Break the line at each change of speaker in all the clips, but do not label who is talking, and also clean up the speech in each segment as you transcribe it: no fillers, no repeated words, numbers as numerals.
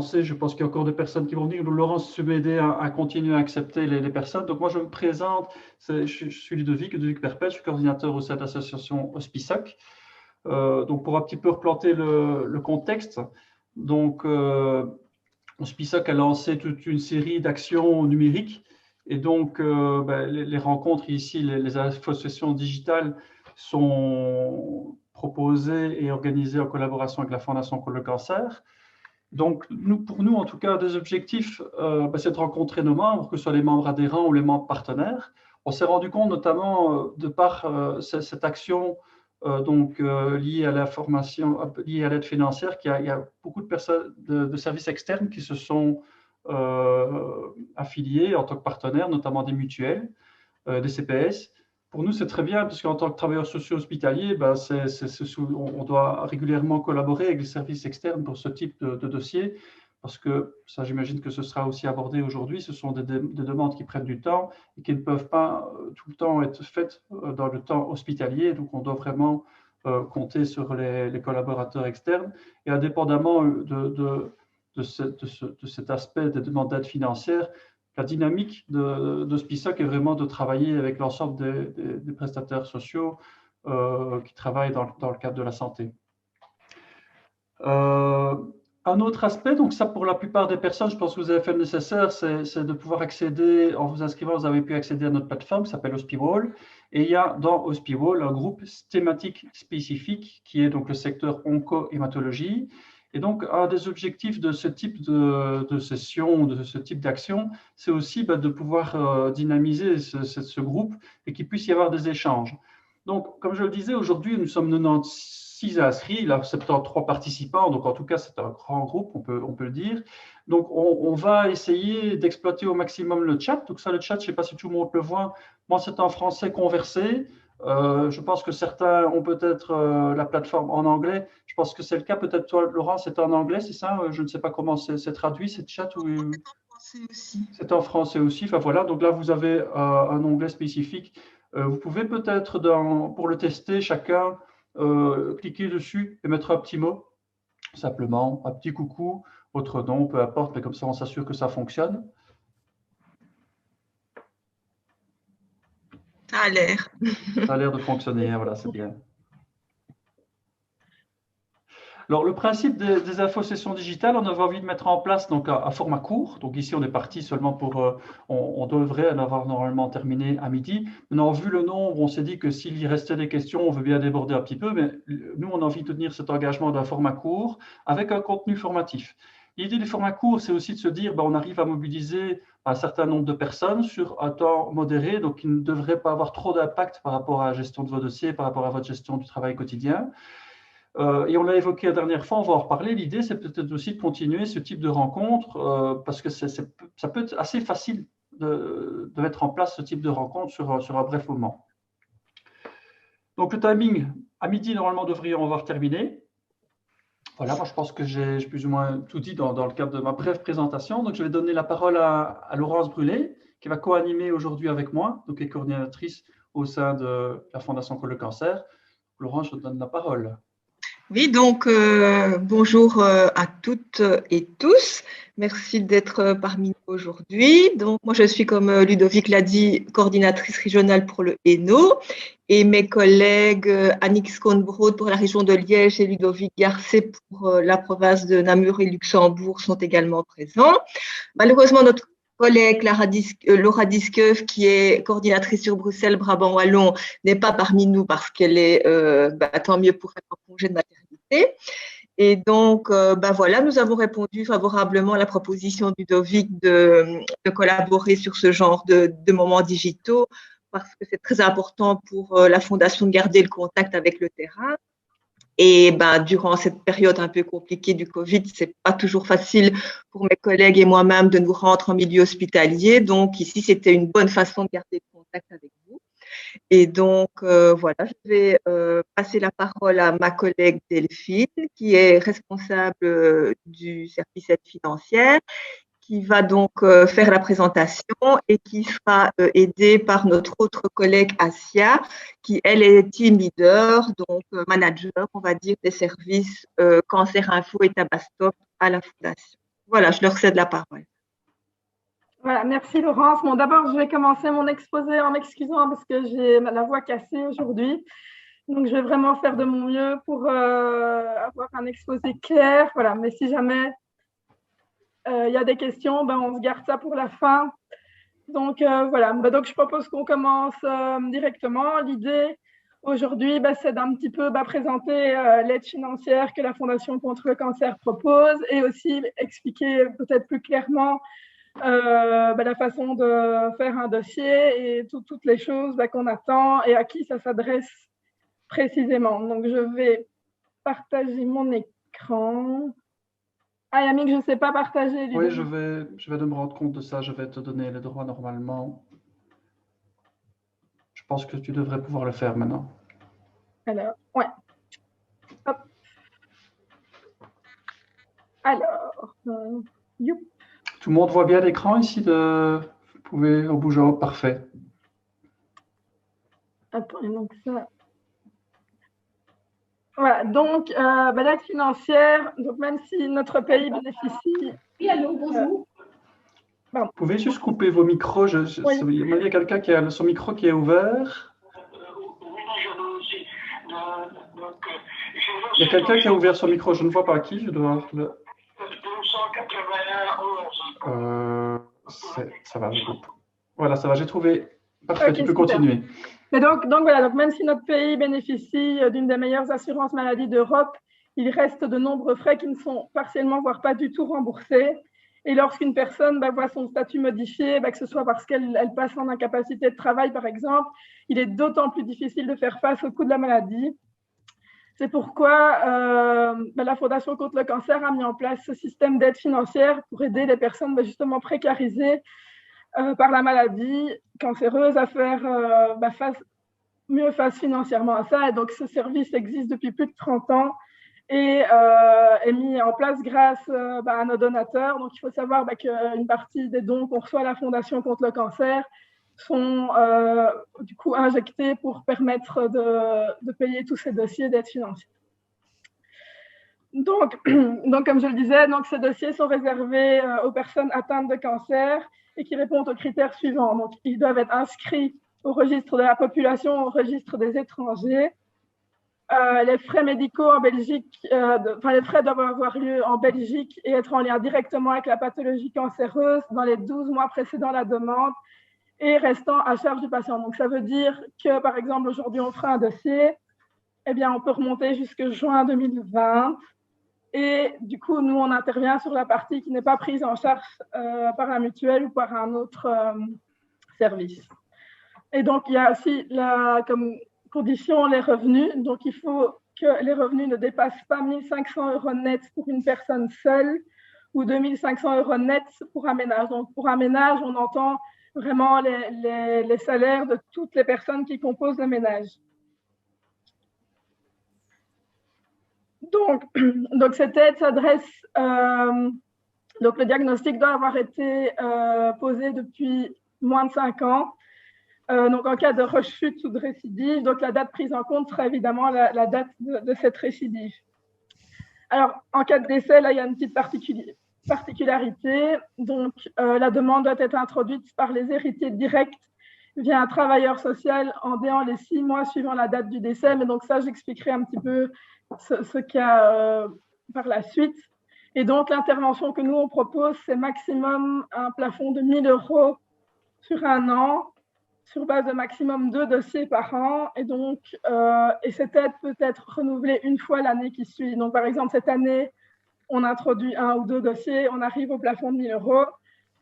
commencer. Je pense qu'il y a encore des personnes qui vont venir. Donc, Laurence, si tu veux m'aider à continuer à accepter les personnes. Donc, moi, je me présente. Je suis Ludovic Perpet. Je suis coordinateur au sein de l'association Hospisoc. Donc, pour un petit peu replanter le contexte. Donc, Hospisoc a lancé toute une série d'actions numériques. Et donc, les rencontres ici, les associations digitales sont proposées et organisées en collaboration avec la Fondation contre le cancer. Donc, pour nous, en tout cas, deux objectifs, c'est de rencontrer nos membres, que ce soit les membres adhérents ou les membres partenaires. On s'est rendu compte, notamment, de par cette action liée à la formation, liée à l'aide financière, qu'il y a beaucoup de personnes, de services externes qui se sont affiliés en tant que partenaires, notamment des mutuelles, des CPS. Pour nous, c'est très bien, parce qu'en tant que travailleur socio-hospitalier, on doit régulièrement collaborer avec les services externes pour ce type de dossier, parce que, ça j'imagine que ce sera aussi abordé aujourd'hui, ce sont des demandes qui prennent du temps et qui ne peuvent pas tout le temps être faites dans le temps hospitalier, donc on doit vraiment compter sur les collaborateurs externes, et indépendamment de cet aspect des demandes d'aide financière, la dynamique de Spisoc est vraiment de travailler avec l'ensemble des prestataires sociaux qui travaillent dans le cadre de la santé. Un autre aspect, donc ça pour la plupart des personnes, je pense que vous avez fait le nécessaire, c'est de pouvoir accéder, en vous inscrivant, vous avez pu accéder à notre plateforme qui s'appelle Hospiwall. Et il y a dans Hospiwall un groupe thématique spécifique qui est donc le secteur onco-hématologie. Et donc, un des objectifs de ce type de session, de ce type d'action, c'est aussi de pouvoir dynamiser ce groupe et qu'il puisse y avoir des échanges. Donc, comme je le disais, aujourd'hui, nous sommes 96 inscrits, là, 73 participants, donc en tout cas, c'est un grand groupe, on peut le dire. Donc, on va essayer d'exploiter au maximum le chat. Donc, ça, le chat, je ne sais pas si tout le monde le voit. Moi, c'est en français conversé. Je pense que certains ont peut-être la plateforme en anglais. Je pense que c'est le cas. Peut-être toi, Laurent, c'est en anglais, c'est ça? Je ne sais pas comment c'est traduit, cette chat. Ou... C'est en français aussi. Enfin, voilà. Donc là, vous avez un onglet spécifique. Vous pouvez peut-être, pour le tester, chacun cliquer dessus et mettre un petit mot, simplement, un petit coucou, votre nom, peu importe, mais comme ça, on s'assure que ça fonctionne.
Ça a l'air.
Ça a l'air de fonctionner, voilà, c'est bien. Alors, le principe des infosessions digitales, on avait envie de mettre en place donc, un format court. Donc ici, on est parti seulement pour... on devrait en avoir normalement terminé à midi. Maintenant, vu le nombre, on s'est dit que s'il y restait des questions, on veut bien déborder un petit peu. Mais nous, on a envie de tenir cet engagement d'un format court avec un contenu formatif. L'idée du format court, c'est aussi de se dire on arrive à mobiliser un certain nombre de personnes sur un temps modéré, donc qui ne devrait pas avoir trop d'impact par rapport à la gestion de vos dossiers, par rapport à votre gestion du travail quotidien. Et on l'a évoqué la dernière fois, on va en reparler. L'idée, c'est peut-être aussi de continuer ce type de rencontre parce que ça peut être assez facile de mettre en place ce type de rencontre sur un bref moment. Donc, le timing, à midi, normalement, devrions avoir terminé. Voilà, moi, je pense que j'ai plus ou moins tout dit dans le cadre de ma brève présentation. Donc, je vais donner la parole à Laurence Brulé, qui va co-animer aujourd'hui avec moi, donc qui est coordinatrice au sein de la Fondation contre le cancer. Laurence, je te donne la parole.
Oui, donc bonjour à toutes et tous. Merci d'être parmi nous aujourd'hui. Donc, moi, je suis, comme Ludovic l'a dit, coordinatrice régionale pour le Hainaut. Et mes collègues Annick Schoenbrod pour la région de Liège et Ludovic Garcet pour la province de Namur et Luxembourg sont également présents. Malheureusement, notre collègue Laura Diskeuf, qui est coordinatrice sur Bruxelles, Brabant Wallon, n'est pas parmi nous parce qu'elle est, tant mieux pour elle, en congé de maternité. Et donc, voilà, nous avons répondu favorablement à la proposition du Ludovic de collaborer sur ce genre de moments digitaux parce que c'est très important pour la Fondation de garder le contact avec le terrain. Et durant cette période un peu compliquée du Covid, c'est pas toujours facile pour mes collègues et moi-même de nous rendre en milieu hospitalier. Donc ici, c'était une bonne façon de garder le contact avec vous. Et donc voilà, je vais passer la parole à ma collègue Delphine, qui est responsable du service aide financière, qui va donc faire la présentation et qui sera aidée par notre autre collègue Asia, qui elle est team leader, donc manager, on va dire, des services Cancer Info et Tabastop à la Fondation. Voilà, je leur cède la parole.
Voilà, merci Laurence. Bon, d'abord, je vais commencer mon exposé en m'excusant parce que j'ai la voix cassée aujourd'hui. Donc, je vais vraiment faire de mon mieux pour avoir un exposé clair. Voilà, mais si jamais il y a des questions, ben, on se garde ça pour la fin. Donc, voilà. Ben, donc, je propose qu'on commence directement. L'idée aujourd'hui, ben, c'est d'un petit peu présenter l'aide financière que la Fondation contre le cancer propose et aussi expliquer peut-être plus clairement la façon de faire un dossier et toutes les choses qu'on attend et à qui ça s'adresse précisément. Donc, je vais partager mon écran. Ah, Yannick, je ne sais pas partager.
Oui, je vais de me rendre compte de ça. Je vais te donner les droits normalement. Je pense que tu devrais pouvoir le faire maintenant.
Alors, ouais. Hop. Alors, youp.
Tout le monde voit bien l'écran ici Vous pouvez au bouger. Parfait.
Attends, donc ça. Voilà, donc l'aide financière, donc même si notre pays bénéficie.
Oui, allô, bonjour.
Vous pouvez juste couper vos micros.
Oui.
Il y a quelqu'un qui a son micro qui est ouvert. Il y a quelqu'un qui a ouvert son micro. Je ne vois pas qui. Je dois le. 291. Ça va, je coupe. Voilà, ça va. J'ai trouvé. Parfait, okay, tu peux continuer.
Mais donc voilà, donc même si notre pays bénéficie d'une des meilleures assurances maladie d'Europe, il reste de nombreux frais qui ne sont partiellement, voire pas du tout remboursés. Et lorsqu'une personne voit son statut modifié, que ce soit parce qu'elle passe en incapacité de travail, par exemple, il est d'autant plus difficile de faire face au coût de la maladie. C'est pourquoi la Fondation contre le cancer a mis en place ce système d'aide financière pour aider les personnes justement précarisées par la maladie cancéreuse à faire mieux face financièrement à ça. Et donc, ce service existe depuis plus de 30 ans et est mis en place grâce à nos donateurs. Donc, il faut savoir qu'une partie des dons qu'on reçoit à la Fondation contre le cancer sont du coup injectés pour permettre de payer tous ces dossiers d'aide financière. Donc, comme je le disais, donc, ces dossiers sont réservés aux personnes atteintes de cancer et qui répondent aux critères suivants. Donc, ils doivent être inscrits au registre de la population, au registre des étrangers. Les frais médicaux en Belgique, les frais doivent avoir lieu en Belgique et être en lien directement avec la pathologie cancéreuse dans les 12 mois précédant la demande et restant à charge du patient. Donc, ça veut dire que, par exemple, aujourd'hui, on fera un dossier, eh bien, on peut remonter jusqu'à juin 2020. Et du coup, nous, on intervient sur la partie qui n'est pas prise en charge par la mutuelle ou par un autre service. Et donc, il y a aussi comme condition les revenus. Donc, il faut que les revenus ne dépassent pas 1 500 € net pour une personne seule ou 2 500 € net pour un ménage. Donc, pour un ménage, on entend vraiment les salaires de toutes les personnes qui composent le ménage. Donc cette aide s'adresse, donc le diagnostic doit avoir été posé depuis moins de 5 ans. Donc en cas de rechute ou de récidive, donc la date prise en compte sera évidemment la date de cette récidive. Alors en cas de décès, là il y a une petite particularité. Donc la demande doit être introduite par les héritiers directs via un travailleur social en déant les 6 mois suivant la date du décès. Mais donc ça, j'expliquerai un petit peu ce qu'il y a par la suite. Et donc, l'intervention que nous, on propose, c'est maximum un plafond de 1 000 € sur un an, sur base de maximum 2 dossiers par an. Et donc, cette aide peut être renouvelée une fois l'année qui suit. Donc, par exemple, cette année, on introduit 1 ou 2 dossiers, on arrive au plafond de 1 000 €.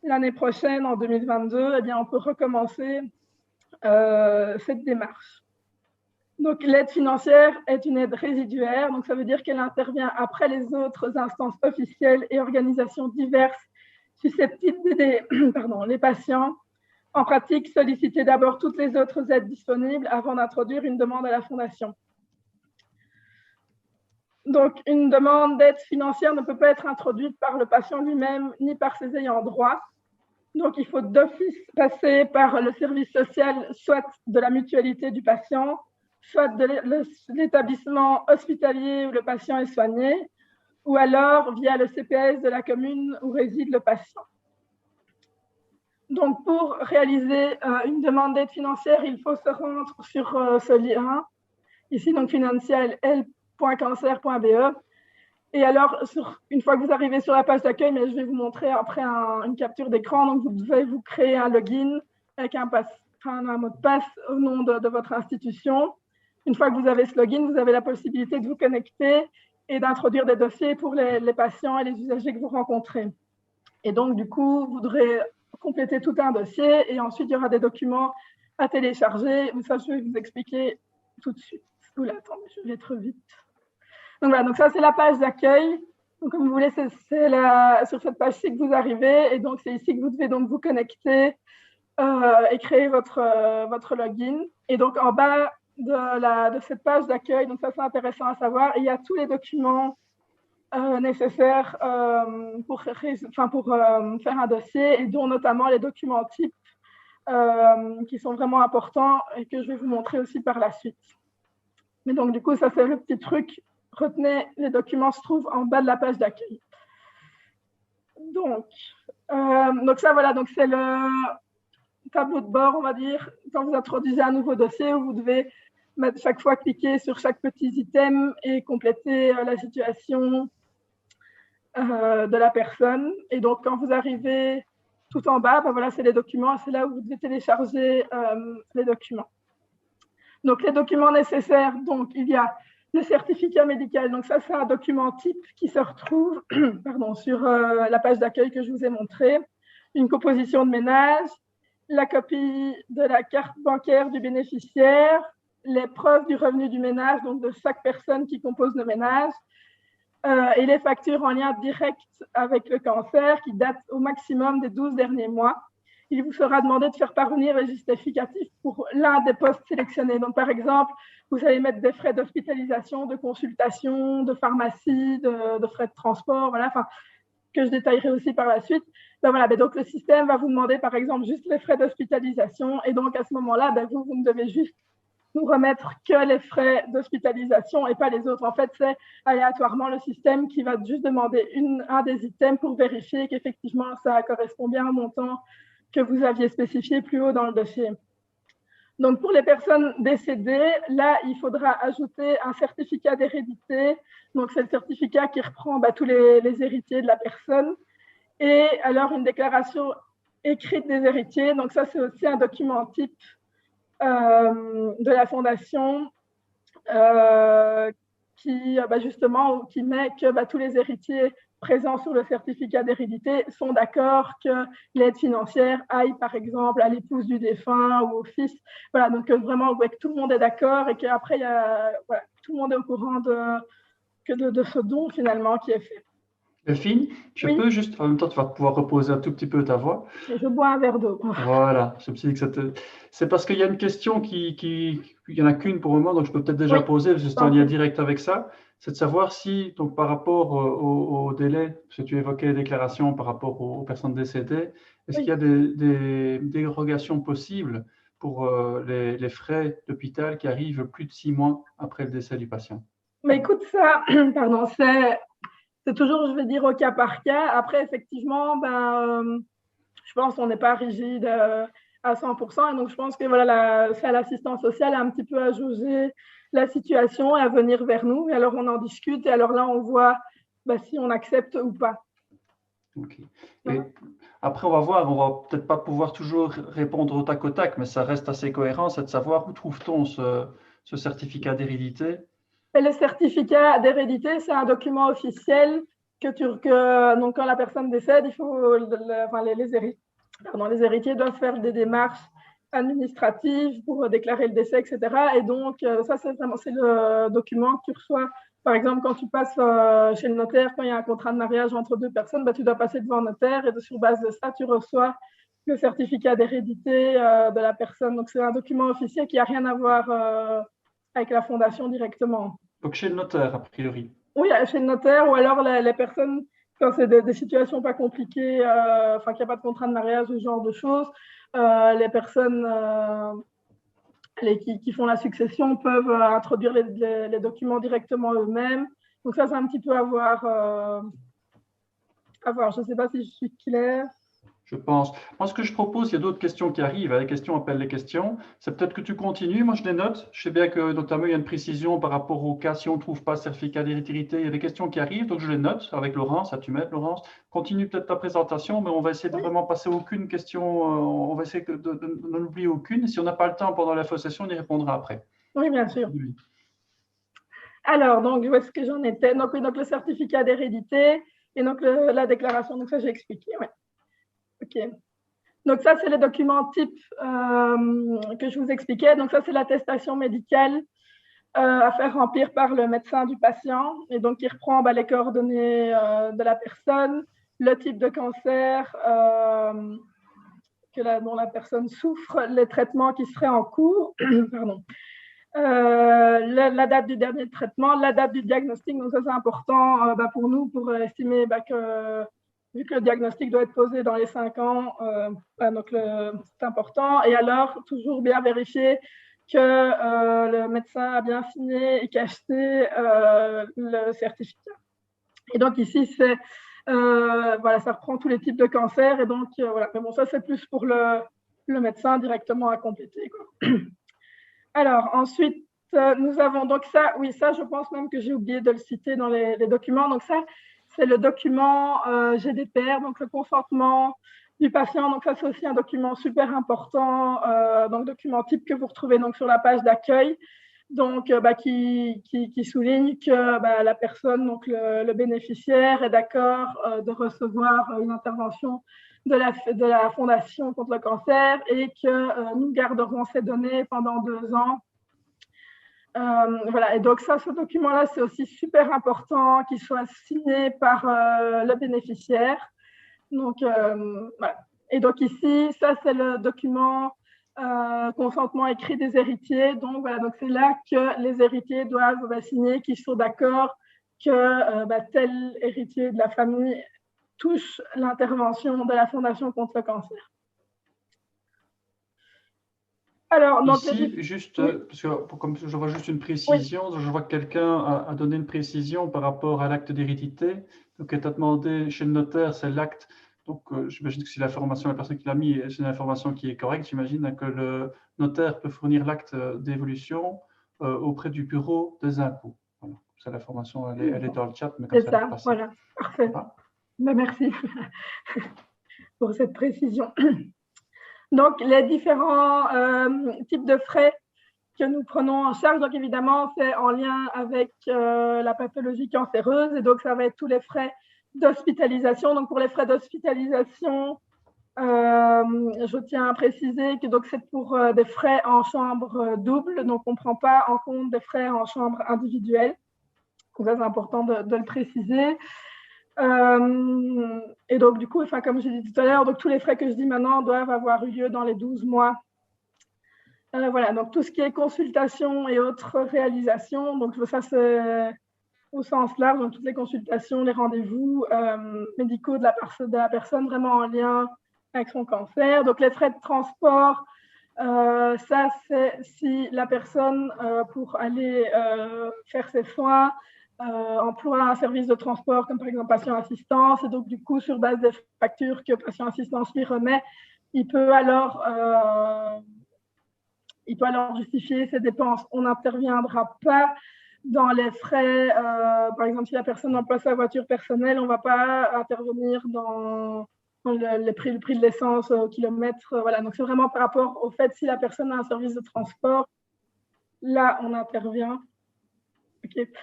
L'année prochaine, en 2022, eh bien, on peut recommencer cette démarche. Donc, l'aide financière est une aide résiduaire. Donc, ça veut dire qu'elle intervient après les autres instances officielles et organisations diverses susceptibles d'aider les patients. En pratique, solliciter d'abord toutes les autres aides disponibles avant d'introduire une demande à la Fondation. Donc, une demande d'aide financière ne peut pas être introduite par le patient lui-même ni par ses ayants droit. Donc, il faut d'office passer par le service social, soit de la mutualité du patient, soit de l'établissement hospitalier où le patient est soigné, ou alors via le CPS de la commune où réside le patient. Donc, pour réaliser une demande d'aide financière, il faut se rendre sur ce lien, ici, donc financial.cancer.be. Et alors, une fois que vous arrivez sur la page d'accueil, mais je vais vous montrer après une capture d'écran, donc vous devez vous créer un login avec un mot de passe au nom de votre institution. Une fois que vous avez ce login, vous avez la possibilité de vous connecter et d'introduire des dossiers pour les patients et les usagers que vous rencontrez. Et donc, du coup, vous devrez compléter tout un dossier et ensuite, il y aura des documents à télécharger. Ça, je vais vous expliquer tout de suite. Oula, attendez, je vais trop vite. Donc, voilà, donc ça, c'est la page d'accueil. Donc, comme vous voulez, c'est sur cette page-ci que vous arrivez. Et donc, c'est ici que vous devez donc vous connecter et créer votre login. Et donc, en bas de cette page d'accueil, donc ça, c'est intéressant à savoir, il y a tous les documents nécessaires pour faire un dossier, et dont notamment les documents types qui sont vraiment importants et que je vais vous montrer aussi par la suite. Mais donc, du coup, ça, c'est le petit truc. Retenez, les documents se trouvent en bas de la page d'accueil. Donc ça, voilà, donc c'est le tableau de bord, on va dire, quand vous introduisez un nouveau dossier où vous devez chaque fois cliquer sur chaque petit item et compléter la situation de la personne. Et donc, quand vous arrivez tout en bas, ben voilà, c'est les documents, c'est là où vous devez télécharger les documents. Donc, les documents nécessaires, donc, il y a le certificat médical. Donc, ça, c'est un document type qui se retrouve sur la page d'accueil que je vous ai montré. Une composition de ménage, la copie de la carte bancaire du bénéficiaire, les preuves du revenu du ménage, donc de chaque personne qui compose le ménage, et les factures en lien direct avec le cancer qui datent au maximum des 12 derniers mois. Il vous sera demandé de faire parvenir les justificatifs pour l'un des postes sélectionnés. Donc, par exemple, vous allez mettre des frais d'hospitalisation, de consultation, de pharmacie, de frais de transport, voilà, enfin, que je détaillerai aussi par la suite. Ben voilà, ben donc le système va vous demander, par exemple, juste les frais d'hospitalisation. Et donc, à ce moment-là, ben vous ne devez juste nous remettre que les frais d'hospitalisation et pas les autres. En fait, c'est aléatoirement le système qui va juste demander un des items pour vérifier qu'effectivement, ça correspond bien au montant que vous aviez spécifié plus haut dans le dossier. Donc, pour les personnes décédées, là, il faudra ajouter un certificat d'hérédité. Donc, c'est le certificat qui reprend tous les héritiers de la personne. Et alors, une déclaration écrite des héritiers. Donc, ça, c'est aussi un document type de la fondation qui met que tous les héritiers présents sur le certificat d'hérédité sont d'accord que l'aide financière aille, par exemple, à l'épouse du défunt ou au fils. Voilà, donc vraiment, que tout le monde est d'accord et qu'après, tout le monde est au courant de ce don, finalement, qui est fait.
Delphine, je peux juste, en même temps, tu vas pouvoir reposer un tout petit peu ta voix.
Et je bois un verre d'eau.
Voilà, je me suis dit que c'est parce qu'il y a une question il y en a qu'une pour le moment, donc je peux peut-être déjà poser, parce que c'est en lien direct avec ça. C'est de savoir si, donc par rapport au délai, parce que tu évoquais les déclarations par rapport aux personnes décédées, est-ce qu'il y a des dérogations possibles pour les frais d'hôpital qui arrivent plus de 6 mois après le décès du patient?
Mais écoute, ça, pardon, c'est toujours, je vais dire, au cas par cas. Après, effectivement, je pense qu'on n'est pas rigide à 100%. Et donc, je pense que voilà, c'est à l'assistance sociale un petit peu à jauger la situation et à venir vers nous. Et alors, on en discute. Et alors là, on voit si on accepte ou pas.
OK. Et après, on va peut-être pas pouvoir toujours répondre au tac, mais ça reste assez cohérent, c'est de savoir où trouve-t-on ce certificat d'hérédité?
Et le certificat d'hérédité, c'est un document officiel donc quand la personne décède, il faut les héritiers doivent faire des démarches administratives pour déclarer le décès, etc. Et donc, ça, c'est le document que tu reçois. Par exemple, quand tu passes chez le notaire, quand il y a un contrat de mariage entre deux personnes, tu dois passer devant le notaire et sur base de ça, tu reçois le certificat d'hérédité de la personne. Donc, c'est un document officiel qui n'a rien à voir avec la fondation directement.
Donc, chez le notaire, a priori.
Oui, chez le notaire, ou alors les personnes, quand c'est des situations pas compliquées, qu'il n'y a pas de contrat de mariage ou ce genre de choses, les personnes qui font la succession peuvent introduire les documents directement eux-mêmes. Donc ça, c'est un petit peu à voir. Je ne sais pas si je suis claire.
Je pense. Moi, ce que je propose, il y a d'autres questions qui arrivent. Les questions appellent les questions. C'est peut-être que tu continues. Moi, je les note. Je sais bien que notamment, il y a une précision par rapport au cas si on ne trouve pas certificat d'hérédité. Il y a des questions qui arrivent, donc je les note avec Laurence. Ça, tu m'aides, Laurence. Continue peut-être ta présentation, mais on va essayer de vraiment passer aucune question. On va essayer de n'en oublier aucune. Et si on n'a pas le temps pendant la fausse session, on y répondra après.
Oui, bien sûr. Alors, donc, où est-ce que j'en étais? Donc, le certificat d'hérédité et donc la déclaration. Donc, ça, j'ai expliqué. Ouais. OK. Donc, ça, c'est les documents types que je vous expliquais. Donc, ça, c'est l'attestation médicale à faire remplir par le médecin du patient. Et donc, il reprend les coordonnées de la personne, le type de cancer dont la personne souffre, les traitements qui seraient en cours, pardon. La date du dernier traitement, la date du diagnostic. Donc, ça, c'est important pour nous pour estimer que vu que le diagnostic doit être posé dans les 5 ans, donc c'est important. Et alors, toujours bien vérifier que le médecin a bien signé et qu'acheté le certificat. Et donc ici, c'est ça reprend tous les types de cancers. Et donc, voilà. Mais bon, ça, c'est plus pour le médecin directement à compléter, quoi. Alors, ensuite, nous avons donc ça. Oui, ça, je pense même que j'ai oublié de le citer dans les documents. Donc ça, c'est le document GDPR, donc le consentement du patient. Donc ça, c'est aussi un document super important, donc document type que vous retrouvez donc sur la page d'accueil, donc qui souligne que la personne, donc le bénéficiaire, est d'accord de recevoir une intervention de la Fondation contre le cancer et que nous garderons ces données pendant 2 ans. Voilà, et donc ça, ce document-là, c'est aussi super important qu'il soit signé par le bénéficiaire. Donc, voilà. Et donc ici, ça, c'est le document consentement écrit des héritiers. Donc, voilà, donc c'est là que les héritiers doivent signer qu'ils sont d'accord que tel héritier de la famille touche l'intervention de la Fondation contre le cancer.
Alors, donc, ici, juste, oui. Parce que comme je vois juste une précision, oui. Je vois que quelqu'un a donné une précision par rapport à l'acte d'hérédité. Donc, elle t'a demandé chez le notaire, c'est l'acte. Donc, j'imagine que c'est l'information, la personne qui l'a mis, c'est une information qui est correcte. J'imagine que le notaire peut fournir l'acte d'évolution auprès du bureau des impôts. Voilà. Ça, l'information, elle est dans le chat, mais comme ça, elle est
voilà. Parfait. Voilà. Merci pour cette précision. Donc, les différents types de frais que nous prenons en charge, donc évidemment, c'est en lien avec la pathologie cancéreuse. Et donc, ça va être tous les frais d'hospitalisation. Donc, pour les frais d'hospitalisation, je tiens à préciser que c'est pour des frais en chambre double. Donc, on ne prend pas en compte des frais en chambre individuelle. Donc, ça, c'est important de le préciser. Et donc, du coup, comme j'ai dit tout à l'heure, donc tous les frais que je dis maintenant doivent avoir eu lieu dans les 12 mois. Voilà, donc tout ce qui est consultation et autres réalisations, donc ça c'est au sens large, donc toutes les consultations, les rendez-vous médicaux de la personne vraiment en lien avec son cancer. Donc les frais de transport, ça c'est si la personne pour aller faire ses soins emploie un service de transport comme par exemple Patient Assistance, et donc du coup sur base des factures que Patient Assistance lui remet, il peut alors justifier ses dépenses. On n'interviendra pas dans les frais, par exemple si la personne emploie sa voiture personnelle, on ne va pas intervenir dans le prix de l'essence au kilomètre. Voilà. Donc c'est vraiment par rapport au fait si la personne a un service de transport, là on intervient. Okay.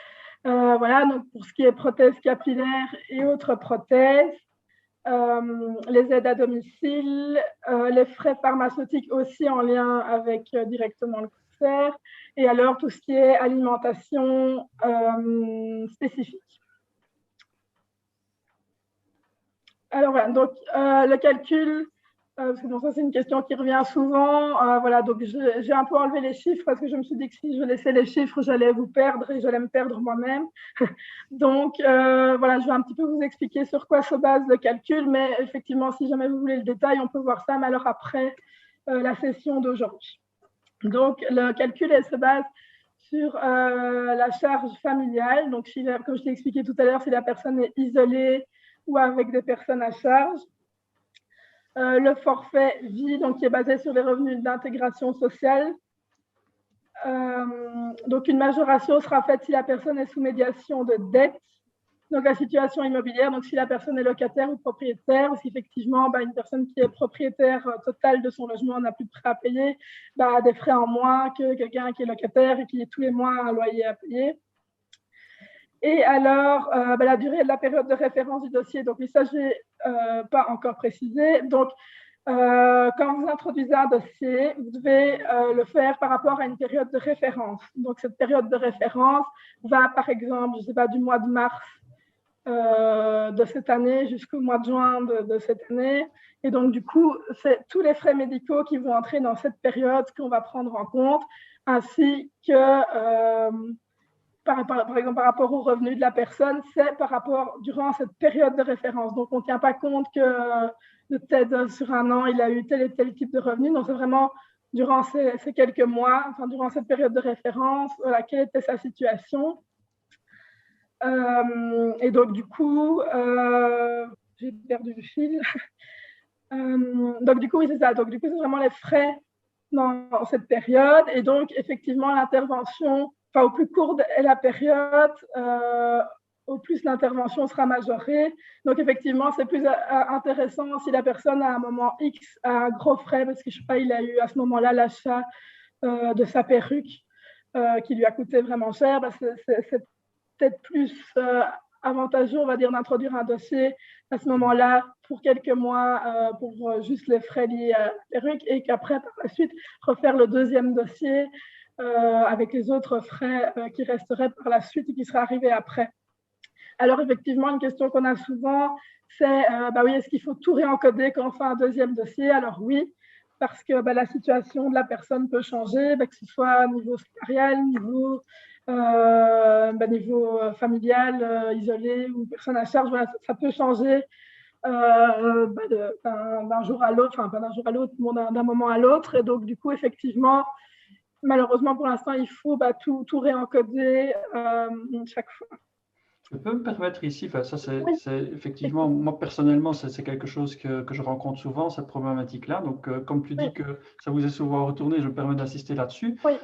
Voilà, donc pour ce qui est prothèses capillaires et autres prothèses, les aides à domicile, les frais pharmaceutiques aussi en lien avec directement le cancer, et alors tout ce qui est alimentation spécifique. Alors voilà, donc le calcul, parce que ça c'est une question qui revient souvent. Voilà, donc j'ai un peu enlevé les chiffres parce que je me suis dit que si je laissais les chiffres, j'allais vous perdre et j'allais me perdre moi-même. Donc voilà, je vais un petit peu vous expliquer sur quoi se base le calcul, mais effectivement, si jamais vous voulez le détail, on peut voir ça, mais alors après la session d'aujourd'hui. Donc le calcul, elle se base sur la charge familiale. Donc, comme je l'ai expliqué tout à l'heure, si la personne est isolée ou avec des personnes à charge. Le forfait vie, donc, qui est basé sur les revenus d'intégration sociale. Donc, une majoration sera faite si la personne est sous médiation de dette. Donc, la situation immobilière, donc si la personne est locataire ou propriétaire, ou si effectivement une personne qui est propriétaire totale de son logement n'a plus de frais à payer, a des frais en moins que quelqu'un qui est locataire et qui est tous les mois un loyer à payer. Et alors, la durée de la période de référence du dossier, donc ça, je n'ai pas encore précisé. Donc, quand vous introduisez un dossier, vous devez le faire par rapport à une période de référence. Donc, cette période de référence va, par exemple, je ne sais pas, du mois de mars de cette année jusqu'au mois de juin de cette année. Et donc, du coup, c'est tous les frais médicaux qui vont entrer dans cette période qu'on va prendre en compte, ainsi que, par exemple, par rapport aux revenus de la personne, c'est par rapport durant cette période de référence. Donc, on ne tient pas compte que peut-être sur un an, il a eu tel et tel type de revenus. Donc, c'est vraiment durant ces quelques mois, enfin, durant cette période de référence, voilà, quelle était sa situation. Et donc, du coup, j'ai perdu le fil. Donc, du coup, oui, c'est ça. Donc, du coup, c'est vraiment les frais dans cette période. Et donc, effectivement, l'intervention, enfin, au plus courte est la période, au plus l'intervention sera majorée. Donc, effectivement, c'est plus intéressant si la personne, à un moment X, a un gros frais, parce que, je ne sais pas, il a eu à ce moment-là l'achat de sa perruque qui lui a coûté vraiment cher. C'est peut-être plus avantageux, on va dire, d'introduire un dossier à ce moment-là pour quelques mois pour juste les frais liés à la perruque et qu'après, par la suite, refaire le deuxième dossier avec les autres frais qui resteraient par la suite et qui seraient arrivés après. Alors, effectivement, une question qu'on a souvent, c'est oui, est-ce qu'il faut tout réencoder quand on fait un deuxième dossier? Alors oui, parce que la situation de la personne peut changer, que ce soit au niveau salarial, niveau familial, isolé ou personne à charge, voilà, ça peut changer d'un jour à l'autre, enfin pas d'un jour à l'autre, d'un moment à l'autre. Et donc, du coup, effectivement, malheureusement, pour l'instant, il faut tout réencoder chaque fois.
Je peux me permettre ici, ça c'est effectivement, moi personnellement, c'est quelque chose que je rencontre souvent, cette problématique-là. Donc, comme tu dis que ça vous est souvent retourné, je me permets d'insister là-dessus.
Oui.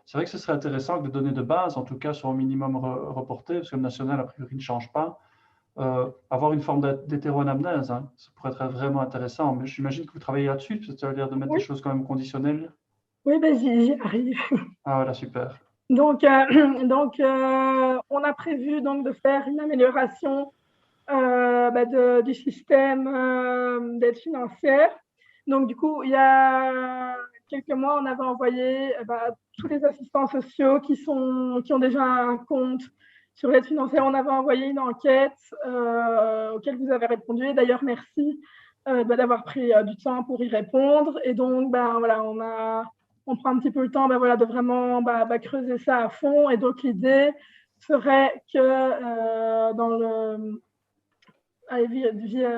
C'est vrai que ce serait intéressant que les données de base, en tout cas, soient au minimum reportées, parce que le national, a priori, ne change pas. Avoir une forme d'hétéroanamnèse, ça pourrait être vraiment intéressant. Mais j'imagine que vous travaillez là-dessus, parce que ça a l'air de mettre des choses quand même conditionnelles.
Oui, j'y arrive.
Ah voilà, super.
Donc, on a prévu donc de faire une amélioration du système d'aide financière. Donc, du coup, il y a quelques mois, on avait envoyé tous les assistants sociaux qui ont déjà un compte sur l'aide financière. On avait envoyé une enquête auquel vous avez répondu. Et d'ailleurs, merci d'avoir pris du temps pour y répondre. Et donc, voilà, on prend un petit peu le temps de vraiment creuser ça à fond. Et donc, l'idée serait que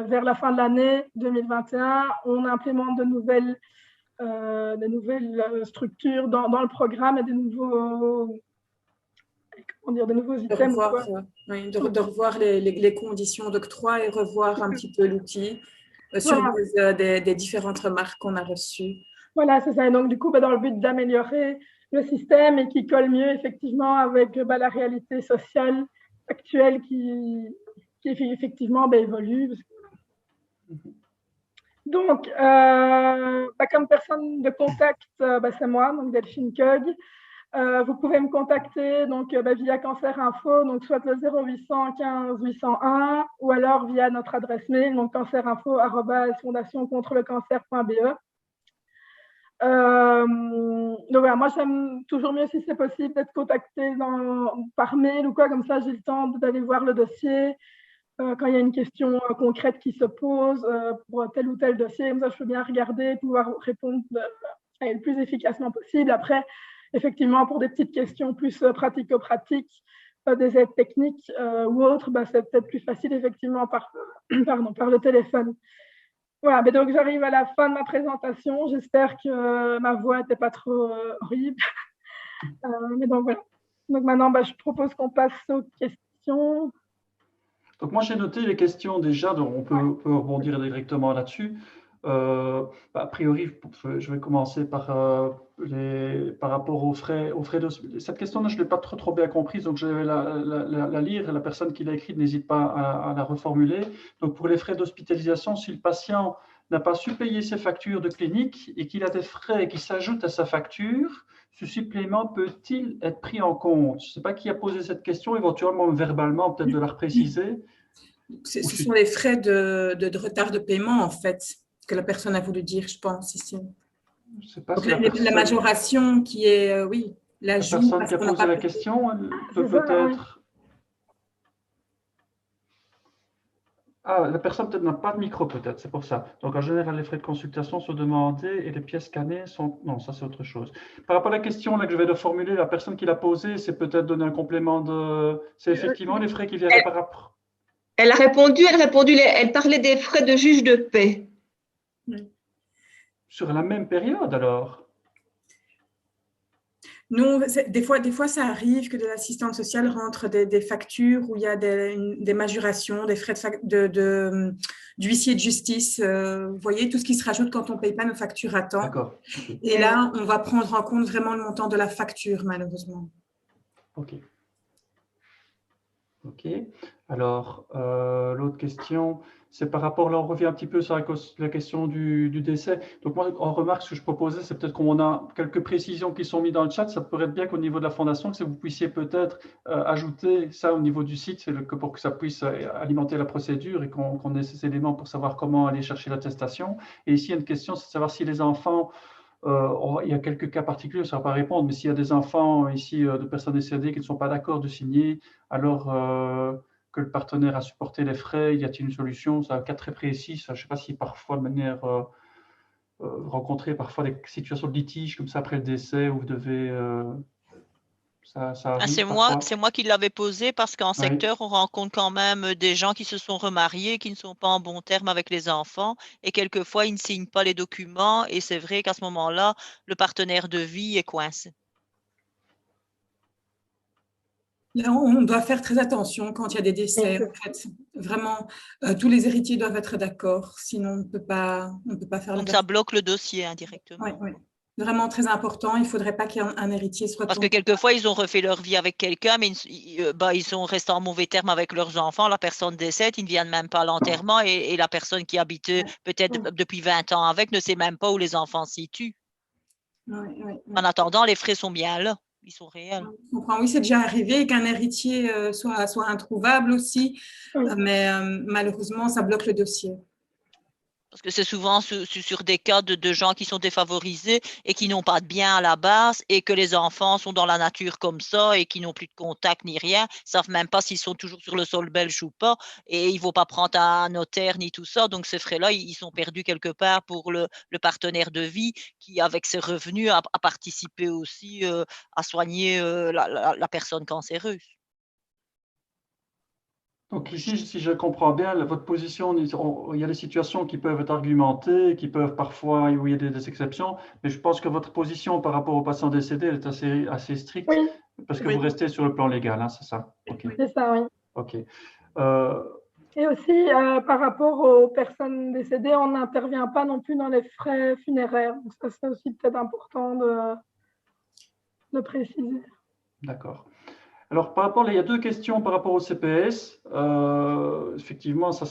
vers la fin de l'année 2021, on implémente de nouvelles structures dans le programme et de nouveaux items.
De revoir les conditions d'octroi et revoir un petit peu l'outil sur des différentes remarques qu'on a reçues.
Voilà, c'est ça. Et donc, du coup, dans le but d'améliorer le système et qui colle mieux, effectivement, avec la réalité sociale actuelle qui effectivement évolue. Donc, comme personne de contact, c'est moi, donc Delphine Cog. Vous pouvez me contacter donc, via Cancer Info, donc soit le 0800 15 801 ou alors via notre adresse mail, donc cancerinfo@fondationcontrelecancer.be. Donc voilà, moi j'aime toujours mieux si c'est possible d'être contacté par mail ou quoi, comme ça j'ai le temps d'aller voir le dossier quand il y a une question concrète qui se pose pour tel ou tel dossier, comme ça je peux bien regarder, pouvoir répondre le plus efficacement possible. Après, effectivement, pour des petites questions plus pratico-pratiques, des aides techniques ou autres, c'est peut-être plus facile effectivement par le téléphone. Voilà, mais donc j'arrive à la fin de ma présentation. J'espère que ma voix n'était pas trop horrible. Mais donc voilà. Donc maintenant, je propose qu'on passe aux questions.
Donc moi j'ai noté les questions déjà, donc on peut rebondir directement là-dessus. A priori, je vais commencer par rapport aux frais Cette question-là, je ne l'ai pas trop bien comprise, donc je vais la lire. La personne qui l'a écrite n'hésite pas à la reformuler. Donc pour les frais d'hospitalisation, si le patient n'a pas su payer ses factures de clinique et qu'il a des frais qui s'ajoutent à sa facture, ce supplément peut-il être pris en compte? Je ne sais pas qui a posé cette question, éventuellement verbalement, peut-être de la repréciser.
Ce sont les frais de retard de paiement, en fait, que la personne a voulu dire, je pense, ici.
Je sais pas
donc,
si
la majoration qui est, oui, l'ajout.
La personne qui a posé la question, elle peut peut-être… Ah, la personne peut-être n'a pas de micro, peut-être, c'est pour ça. Donc, en général, les frais de consultation sont demandés et les pièces scannées sont… Non, ça, c'est autre chose. Par rapport à la question là, que je vais de formuler, la personne qui l'a posée, c'est peut-être donner un complément de… C'est effectivement les frais qui viennent par après.
Elle a répondu, elle parlait des frais de juge de paix.
Sur la même période, alors?
Non, des fois, ça arrive que de l'assistante sociale rentre des factures où il y a des majorations, des frais d'huissier de justice. Vous voyez, tout ce qui se rajoute quand on ne paye pas nos factures à temps.
D'accord. Okay.
Et là, on va prendre en compte vraiment le montant de la facture, malheureusement.
OK. OK. Alors, l'autre question, c'est par rapport, là on revient un petit peu sur la question du décès. Donc moi, en remarque, ce que je proposais, c'est peut-être qu'on a quelques précisions qui sont mises dans le chat. Ça pourrait être bien qu'au niveau de la fondation, que vous puissiez peut-être ajouter ça au niveau du site pour que ça puisse alimenter la procédure et qu'on ait ces éléments pour savoir comment aller chercher l'attestation. Et ici, il y a une question, c'est de savoir si les enfants… il y a quelques cas particuliers, ça ne va pas répondre, mais s'il y a des enfants ici de personnes décédées qui ne sont pas d'accord de signer, alors que le partenaire a supporté les frais, y a-t-il une solution? C'est un cas très précis. Je ne sais pas si parfois, de manière rencontrer parfois des situations de litige comme ça après le décès où vous devez… ça arrive
c'est moi qui l'avais posé parce qu'en secteur, on rencontre quand même des gens qui se sont remariés, qui ne sont pas en bon terme avec les enfants et quelquefois, ils ne signent pas les documents et c'est vrai qu'à ce moment-là, le partenaire de vie est coincé.
Là, on doit faire très attention quand il y a des décès. En fait, vraiment, tous les héritiers doivent être d'accord, sinon on ne peut pas faire.
Donc ça bloque le dossier indirectement.
Oui. Vraiment très important. Il ne faudrait pas qu'un héritier soit…
Parce que quelquefois, ils ont refait leur vie avec quelqu'un, mais ils sont restés en mauvais terme avec leurs enfants. La personne décède, ils ne viennent même pas à l'enterrement et la personne qui habitait peut-être depuis 20 ans avec ne sait même pas où les enfants se situent. En attendant, les frais sont bien là. Ils sont réels.
Oui, c'est déjà arrivé qu'un héritier soit introuvable aussi, mais malheureusement, ça bloque le dossier.
Parce que c'est souvent sur des cas de gens qui sont défavorisés et qui n'ont pas de bien à la base et que les enfants sont dans la nature comme ça et qui n'ont plus de contact ni rien, ils ne savent même pas s'ils sont toujours sur le sol belge ou pas et ils ne vont pas prendre un notaire ni tout ça. Donc ces frais-là, ils sont perdus quelque part pour le partenaire de vie qui, avec ses revenus, a participé aussi à soigner la personne cancéreuse.
Donc ici, si je comprends bien, votre position, il y a des situations qui peuvent être argumentées, qui peuvent parfois, où il y a des exceptions, mais je pense que votre position par rapport aux patients décédés est assez stricte, parce que vous restez sur le plan légal, hein, c'est ça?
Okay. C'est ça, oui.
OK.
Et aussi, par rapport aux personnes décédées, on n'intervient pas non plus dans les frais funéraires. Donc ça, c'est aussi peut-être important de préciser.
D'accord. Alors, par rapport, il y a deux questions par rapport au CPS. Effectivement, ça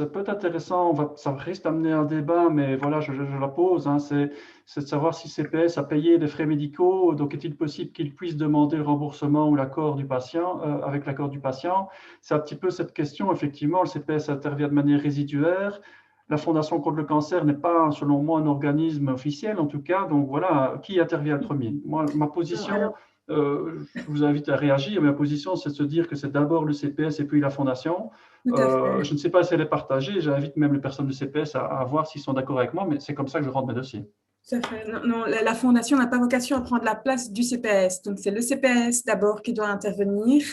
peut être intéressant. Ça risque d'amener un débat, mais voilà, je la pose. Hein, c'est de savoir si CPS a payé des frais médicaux. Donc, est-il possible qu'il puisse demander le remboursement ou l'accord du patient, avec l'accord du patient? C'est un petit peu cette question. Effectivement, le CPS intervient de manière résiduaire. La Fondation contre le cancer n'est pas, selon moi, un organisme officiel, en tout cas. Donc, voilà, qui intervient le premier? Moi, ma position… je vous invite à réagir. Ma position, c'est de se dire que c'est d'abord le CPS et puis la Fondation. Je ne sais pas si elle est partagée. J'invite même les personnes du CPS à voir s'ils sont d'accord avec moi, mais c'est comme ça que je rentre mes dossiers.
Tout à fait. Non, la Fondation n'a pas vocation à prendre la place du CPS. Donc, c'est le CPS d'abord qui doit intervenir.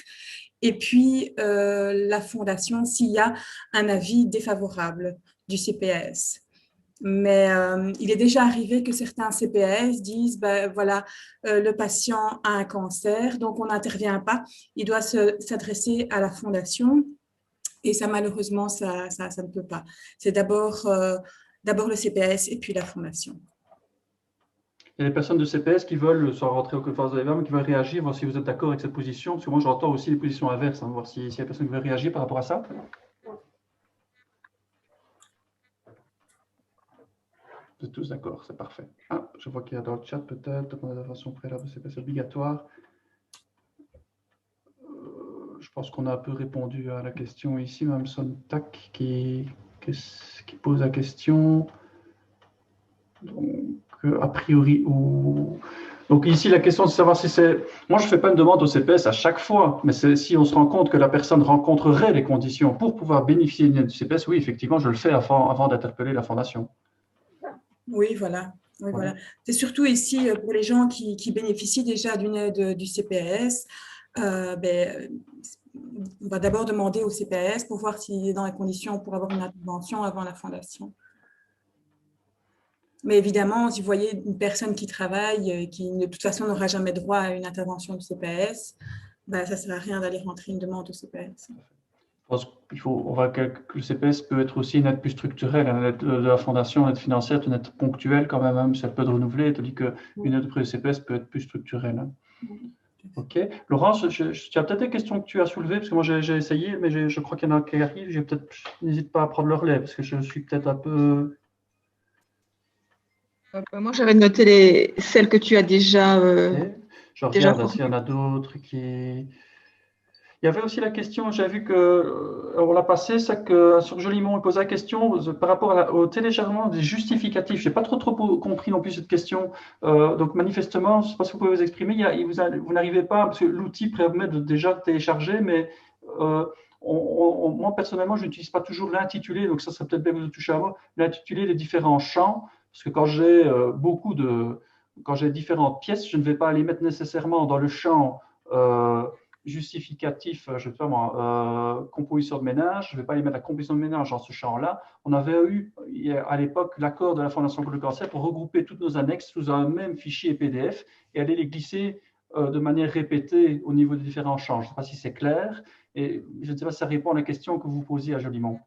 Et puis, la Fondation, s'il y a un avis défavorable du CPS. Mais il est déjà arrivé que certains CPAS disent, ben, voilà, le patient a un cancer, donc on n'intervient pas. Il doit s'adresser à la fondation. Et ça, malheureusement, ça ne peut pas. C'est d'abord le CPAS et puis la fondation.
Il y a des personnes de CPS qui veulent, sans rentrer au conférences de débat, mais qui veulent réagir, voir si vous êtes d'accord avec cette position. Parce que moi, j'entends aussi les positions inverses, voir s'il y a des personnes qui veulent réagir par rapport à ça. Vous êtes tous d'accord, c'est parfait. Ah, je vois qu'il y a dans le chat peut-être une intervention préalable de CPS obligatoire. Je pense qu'on a un peu répondu à la question ici. Mme Sontak qui pose la question. Donc, a priori, donc ici, la question, c'est de savoir si c'est… Moi, je ne fais pas une demande au CPS à chaque fois, mais si on se rend compte que la personne rencontrerait les conditions pour pouvoir bénéficier d'une aide du CPS, oui, effectivement, je le fais avant d'interpeller la fondation.
Oui, voilà. Oui, voilà. C'est surtout ici, pour les gens qui bénéficient déjà d'une aide du CPS, on va d'abord demander au CPS pour voir s'il est dans les conditions pour avoir une intervention avant la fondation. Mais évidemment, si vous voyez une personne qui travaille, qui de toute façon n'aura jamais droit à une intervention du CPS, ben, ça ne sert à rien d'aller rentrer une demande au CPS.
Je pense on va que le CPS peut être aussi une aide plus structurelle, une aide de la fondation, une aide financière, une aide ponctuelle quand même, si elle peut être renouvelée, tandis qu'une aide auprès du CPS peut être plus structurelle. Hein. Ok. Laurence, tu as peut-être des questions que tu as soulevées, parce que moi j'ai essayé, mais je crois qu'il y en a qui arrivent. N'hésite pas à prendre le relais, parce que je suis peut-être un peu…
Moi, j'avais noté celles que tu as déjà.
Je regarde s'il y en a d'autres qui… Il y avait aussi la question, j'ai vu qu'on l'a passé, c'est que sur Jolimont, il posait la question par rapport au téléchargement des justificatifs. Je n'ai pas trop compris non plus cette question. Donc manifestement, je ne sais pas si vous pouvez vous exprimer, vous n'arrivez pas, parce que l'outil permet de déjà télécharger, mais moi personnellement, je n'utilise pas toujours l'intitulé, donc ça serait peut-être bien que vous touchez à moi, l'intitulé des différents champs, parce que quand j'ai quand j'ai différentes pièces, je ne vais pas les mettre nécessairement dans le champ justificatif, je sais pas moi, composition de ménage, je ne vais pas les mettre la composition de ménage dans ce champ-là. On avait eu à l'époque l'accord de la Fondation contre le cancer pour regrouper toutes nos annexes sous un même fichier PDF et aller les glisser de manière répétée au niveau des différents champs. Je ne sais pas si c'est clair, et je ne sais pas si ça répond à la question que vous posiez à Jolimont.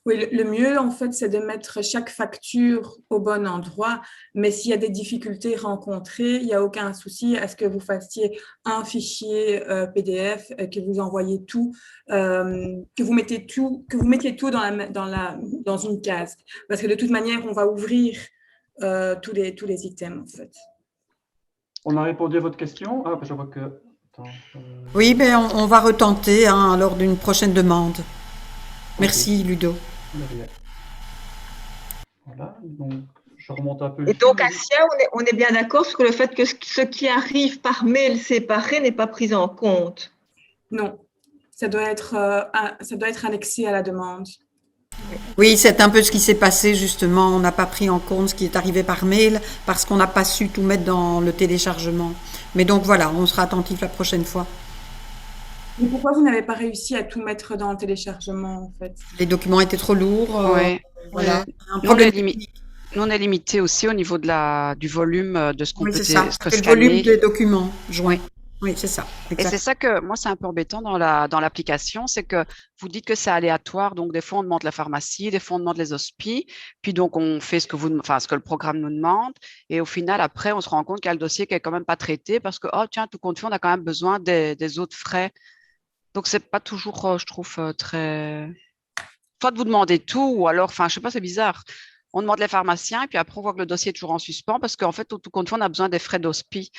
Oui, le mieux, en fait, c'est de mettre chaque facture au bon endroit. Mais s'il y a des difficultés rencontrées, il n'y a aucun souci à ce que vous fassiez un fichier PDF, que vous envoyez tout, que vous mettiez tout dans une case. Parce que de toute manière, on va ouvrir tous les items, en fait.
On a répondu à votre question. Ah, je vois que… Attends,
Oui, ben on va retenter lors d'une prochaine demande. Merci, Ludo.
Voilà, donc je remonte un peu.
Et donc, Assia, on est bien d'accord sur le fait que ce qui arrive par mail séparé n'est pas pris en compte.
Non, ça doit être annexé à la demande.
Oui, c'est un peu ce qui s'est passé justement. On n'a pas pris en compte ce qui est arrivé par mail parce qu'on n'a pas su tout mettre dans le téléchargement. Mais donc voilà, on sera attentif la prochaine fois.
Mais pourquoi vous n'avez pas réussi à tout mettre dans le téléchargement, en fait?
Les documents étaient trop lourds.
Oui.
Voilà.
Nous, on est limité aussi au niveau du volume de ce qu'on peut
scanner.
Le
volume des documents joints. Oui, c'est ça.
Exact. Et c'est ça que moi, c'est un peu embêtant dans l'application, c'est que vous dites que c'est aléatoire. Donc, des fois, on demande la pharmacie, des fois, on demande les hospices. Puis, donc, on fait ce que le programme nous demande. Et au final, après, on se rend compte qu'il y a le dossier qui est quand même pas traité parce que, oh, tiens, tout compte fait, on a quand même besoin des autres frais. Donc, c'est pas toujours, je trouve, très… Soit de vous demander tout, ou alors, je sais pas, c'est bizarre. On demande les pharmaciens, et puis après, on voit que le dossier est toujours en suspens, parce qu'en fait, tout compte fait, on a besoin des frais d'hospice.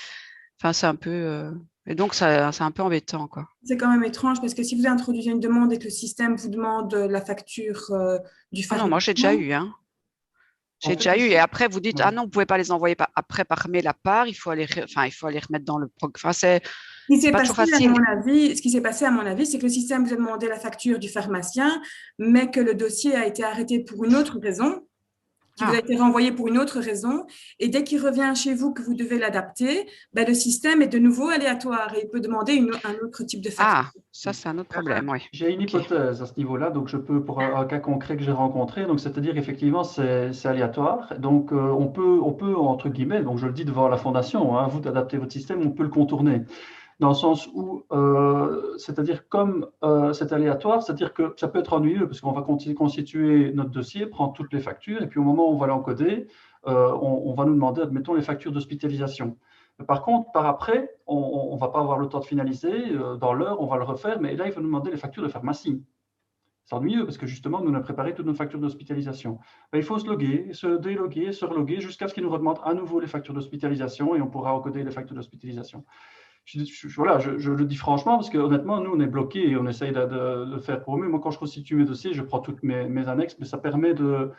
C'est un peu… Et donc, c'est un peu embêtant, quoi.
C'est quand même étrange, parce que si vous introduisez une demande et que le système vous demande la facture du pharmacien…
Ah non, moi, j'ai déjà eu, hein. J'ai déjà eu, et après, vous dites, ah non, vous pouvez pas les envoyer après par mail à part, il faut aller remettre dans le programme. C'est pas toujours facile.
Ce qui s'est passé, à mon avis, c'est que le système vous a demandé la facture du pharmacien, mais que le dossier a été arrêté pour une autre raison. qui vous a été renvoyé pour une autre raison. Et dès qu'il revient chez vous, que vous devez l'adapter, ben, le système est de nouveau aléatoire et il peut demander un autre type de facture.
Ah, ça, c'est un autre problème, oui.
J'ai une hypothèse à ce niveau-là, donc je peux, pour un cas concret que j'ai rencontré, donc c'est-à-dire effectivement c'est aléatoire, donc on peut, entre guillemets, donc je le dis devant la fondation, hein, vous d'adapter votre système, on peut le contourner. Dans le sens où, c'est-à-dire comme c'est aléatoire, c'est-à-dire que ça peut être ennuyeux parce qu'on va constituer notre dossier, prendre toutes les factures, et puis au moment où on va l'encoder, on va nous demander, admettons, les factures d'hospitalisation. Par contre, par après, on ne va pas avoir le temps de finaliser, dans l'heure, on va le refaire, mais là, il va nous demander les factures de pharmacie. C'est ennuyeux parce que justement, nous, on a préparé toutes nos factures d'hospitalisation. Il faut se loguer, se déloguer, se reloguer jusqu'à ce qu'il nous redemande à nouveau les factures d'hospitalisation et on pourra encoder les factures d'hospitalisation. Voilà, je le dis franchement parce que honnêtement, nous, on est bloqués et on essaye de faire pour mieux. Moi, quand je constitue mes dossiers, je prends toutes mes annexes, mais ça permet de…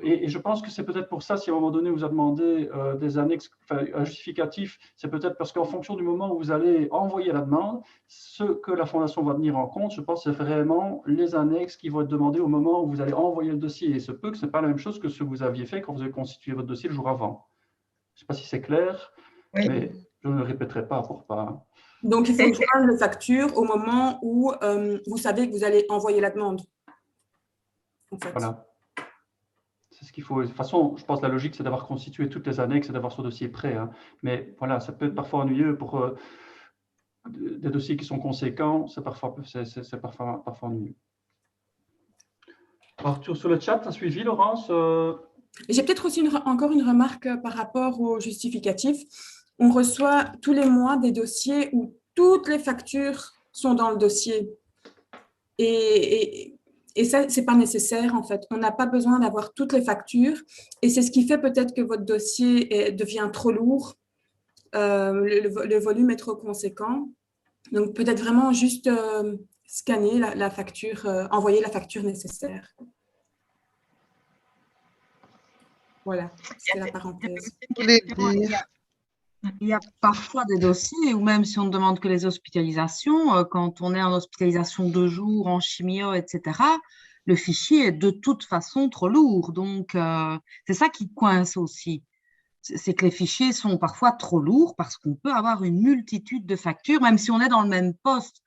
Et je pense que c'est peut-être pour ça, si à un moment donné, vous a demandé des annexes, enfin, un justificatif, c'est peut-être parce qu'en fonction du moment où vous allez envoyer la demande, ce que la Fondation va tenir en compte, je pense, c'est vraiment les annexes qui vont être demandées au moment où vous allez envoyer le dossier. Et ce peut que ce n'est pas la même chose que ce que vous aviez fait quand vous avez constitué votre dossier le jour avant. Je ne sais pas si c'est clair, oui. Mais je ne le répéterai pas pour pas…
Donc, il faut joindre les factures au moment où vous savez que vous allez envoyer la demande. En fait.
Voilà. C'est ce qu'il faut. De toute façon, je pense que la logique, c'est d'avoir constitué toutes les annexes et d'avoir son dossier prêt. Hein. Mais voilà, ça peut être parfois ennuyeux pour des dossiers qui sont conséquents. C'est parfois ennuyeux. Arthur, sur le chat, tu as suivi, Laurence
J'ai peut-être aussi encore une remarque par rapport au justificatif. On reçoit tous les mois des dossiers où toutes les factures sont dans le dossier. Et ça, ce n'est pas nécessaire, en fait. On n'a pas besoin d'avoir toutes les factures. Et c'est ce qui fait peut-être que votre dossier devient trop lourd. Le volume est trop conséquent. Donc, peut-être vraiment juste scanner la facture, envoyer la facture nécessaire. Voilà, c'est la parenthèse.
Il y a parfois des dossiers où même si on ne demande que les hospitalisations, quand on est en hospitalisation 2 jours, en chimio, etc., le fichier est de toute façon trop lourd. Donc, c'est ça qui coince aussi. C'est que les fichiers sont parfois trop lourds parce qu'on peut avoir une multitude de factures, même si on est dans le même poste.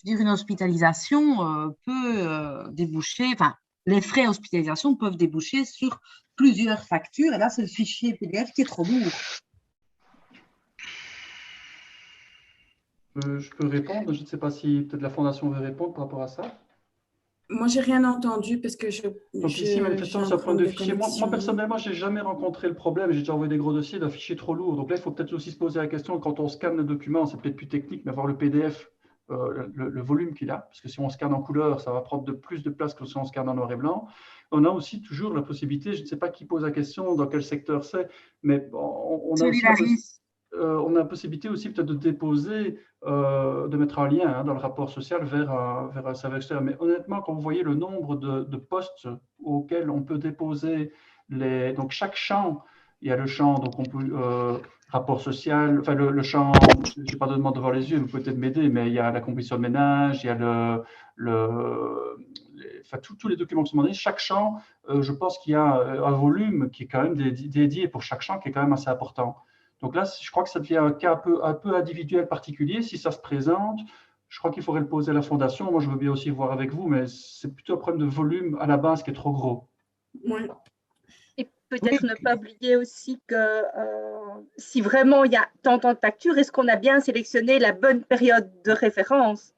Je veux dire, une hospitalisation peut déboucher, enfin, les frais d'hospitalisation peuvent déboucher sur plusieurs factures. Et là, c'est le fichier PDF qui est trop lourd.
Je peux répondre. Je ne sais pas si peut-être la Fondation veut répondre par rapport à ça.
Moi, je n'ai rien entendu parce que
Donc ici, manifestement, c'est un problème de fichier. Moi, personnellement, je n'ai jamais rencontré le problème. J'ai déjà envoyé des gros dossiers d'un fichier trop lourd. Donc là, il faut peut-être aussi se poser la question, quand on scanne le document, c'est peut-être plus technique, mais avoir le PDF, le volume qu'il a. Parce que si on scanne en couleur, ça va prendre plus de place que si on scanne en noir et blanc. On a aussi toujours la possibilité, je ne sais pas qui pose la question, dans quel secteur c'est, mais on a aussi… on a la possibilité aussi peut-être de déposer, de mettre un lien dans le rapport social vers un serveur externe. Mais honnêtement, quand vous voyez le nombre de postes auxquels on peut déposer donc chaque champ, il y a le champ, donc on peut rapport social, enfin le champ, je n'ai pas de demande devant les yeux, vous pouvez peut-être m'aider, mais il y a la composition de ménage, il y a tous les documents qui sont demandés. Chaque champ, je pense qu'il y a un volume qui est quand même dédié pour chaque champ, qui est quand même assez important. Donc là, je crois que ça devient un cas un peu individuel, particulier. Si ça se présente, je crois qu'il faudrait le poser à la Fondation. Moi, je veux bien aussi voir avec vous, mais c'est plutôt un problème de volume à la base qui est trop gros.
Oui.
Et peut-être ne pas oublier aussi que si vraiment il y a tant de factures, est-ce qu'on a bien sélectionné la bonne période de référence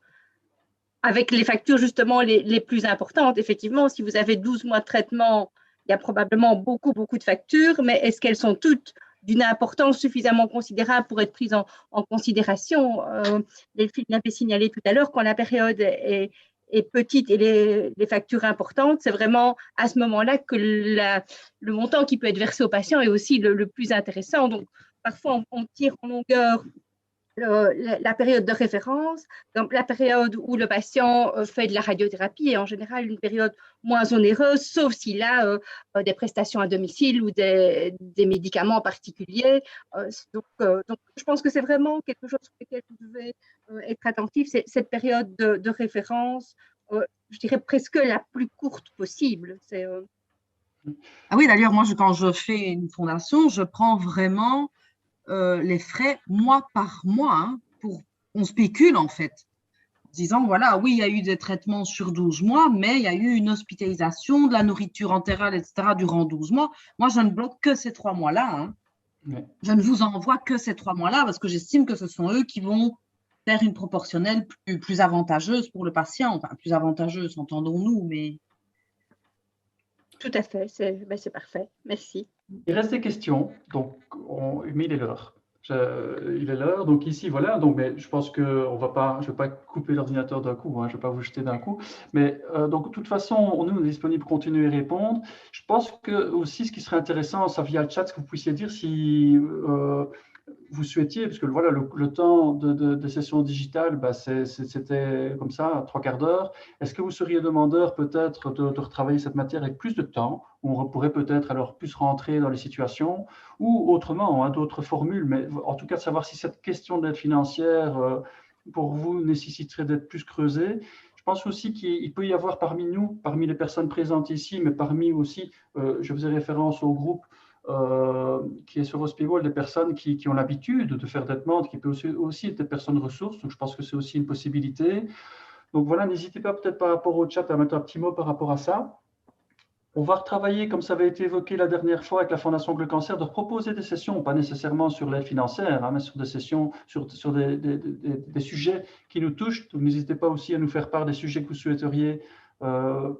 avec les factures justement les plus importantes? Effectivement, si vous avez 12 mois de traitement, il y a probablement beaucoup de factures, mais est-ce qu'elles sont toutes d'une importance suffisamment considérable pour être prise en considération? Delphine l'avait signalé tout à l'heure, quand la période est petite et les factures importantes, c'est vraiment à ce moment-là que le montant qui peut être versé au patient est aussi le plus intéressant. Donc, parfois, on tire en longueur la période de référence, donc la période où le patient fait de la radiothérapie est en général une période moins onéreuse, sauf s'il a des prestations à domicile ou des médicaments particuliers. Donc, je pense que c'est vraiment quelque chose sur lequel vous devez être attentif, c'est cette période de référence, je dirais presque la plus courte possible.
Ah oui, d'ailleurs, moi, quand je fais une fondation, je prends vraiment les frais mois par mois. Hein, on spécule, en fait, en disant, voilà, oui, il y a eu des traitements sur 12 mois, mais il y a eu une hospitalisation, de la nourriture entérale, etc., durant 12 mois. Moi, je ne bloque que ces 3 mois-là. Hein.
Ouais.
Je ne vous envoie que ces 3 mois-là parce que j'estime que ce sont eux qui vont faire une proportionnelle plus avantageuse pour le patient. Enfin, plus avantageuse, entendons-nous, mais…
Tout à fait, c'est parfait. Merci.
Il reste des questions, donc mais il est l'heure. Il est l'heure, donc ici, voilà, donc, mais je pense que je ne vais pas couper l'ordinateur d'un coup, hein, je ne vais pas vous jeter d'un coup, mais donc de toute façon, nous sommes disponibles pour continuer à répondre. Je pense que aussi, ce qui serait intéressant, ça via le chat, ce que vous puissiez dire si vous souhaitiez, parce que voilà, le temps de session digitale, bah, c'était comme ça, 3/4 d'heure. Est-ce que vous seriez demandeur peut-être de retravailler cette matière avec plus de temps, où on pourrait peut-être alors plus rentrer dans les situations, ou autrement, hein, d'autres formules, mais en tout cas de savoir si cette question d'aide financière, pour vous, nécessiterait d'être plus creusée. Je pense aussi qu'il peut y avoir parmi nous, parmi les personnes présentes ici, mais parmi aussi, je faisais référence au groupe qui est sur Hospital, des personnes qui ont l'habitude de faire des demandes, qui peuvent aussi être des personnes ressources. Donc, je pense que c'est aussi une possibilité. Donc, voilà, n'hésitez pas peut-être par rapport au chat à mettre un petit mot par rapport à ça. On va retravailler, comme ça avait été évoqué la dernière fois avec la Fondation Bleu Cancer, de proposer des sessions, pas nécessairement sur l'aide financière, hein, mais sur des sessions, sur des sujets qui nous touchent. Donc, n'hésitez pas aussi à nous faire part des sujets que vous souhaiteriez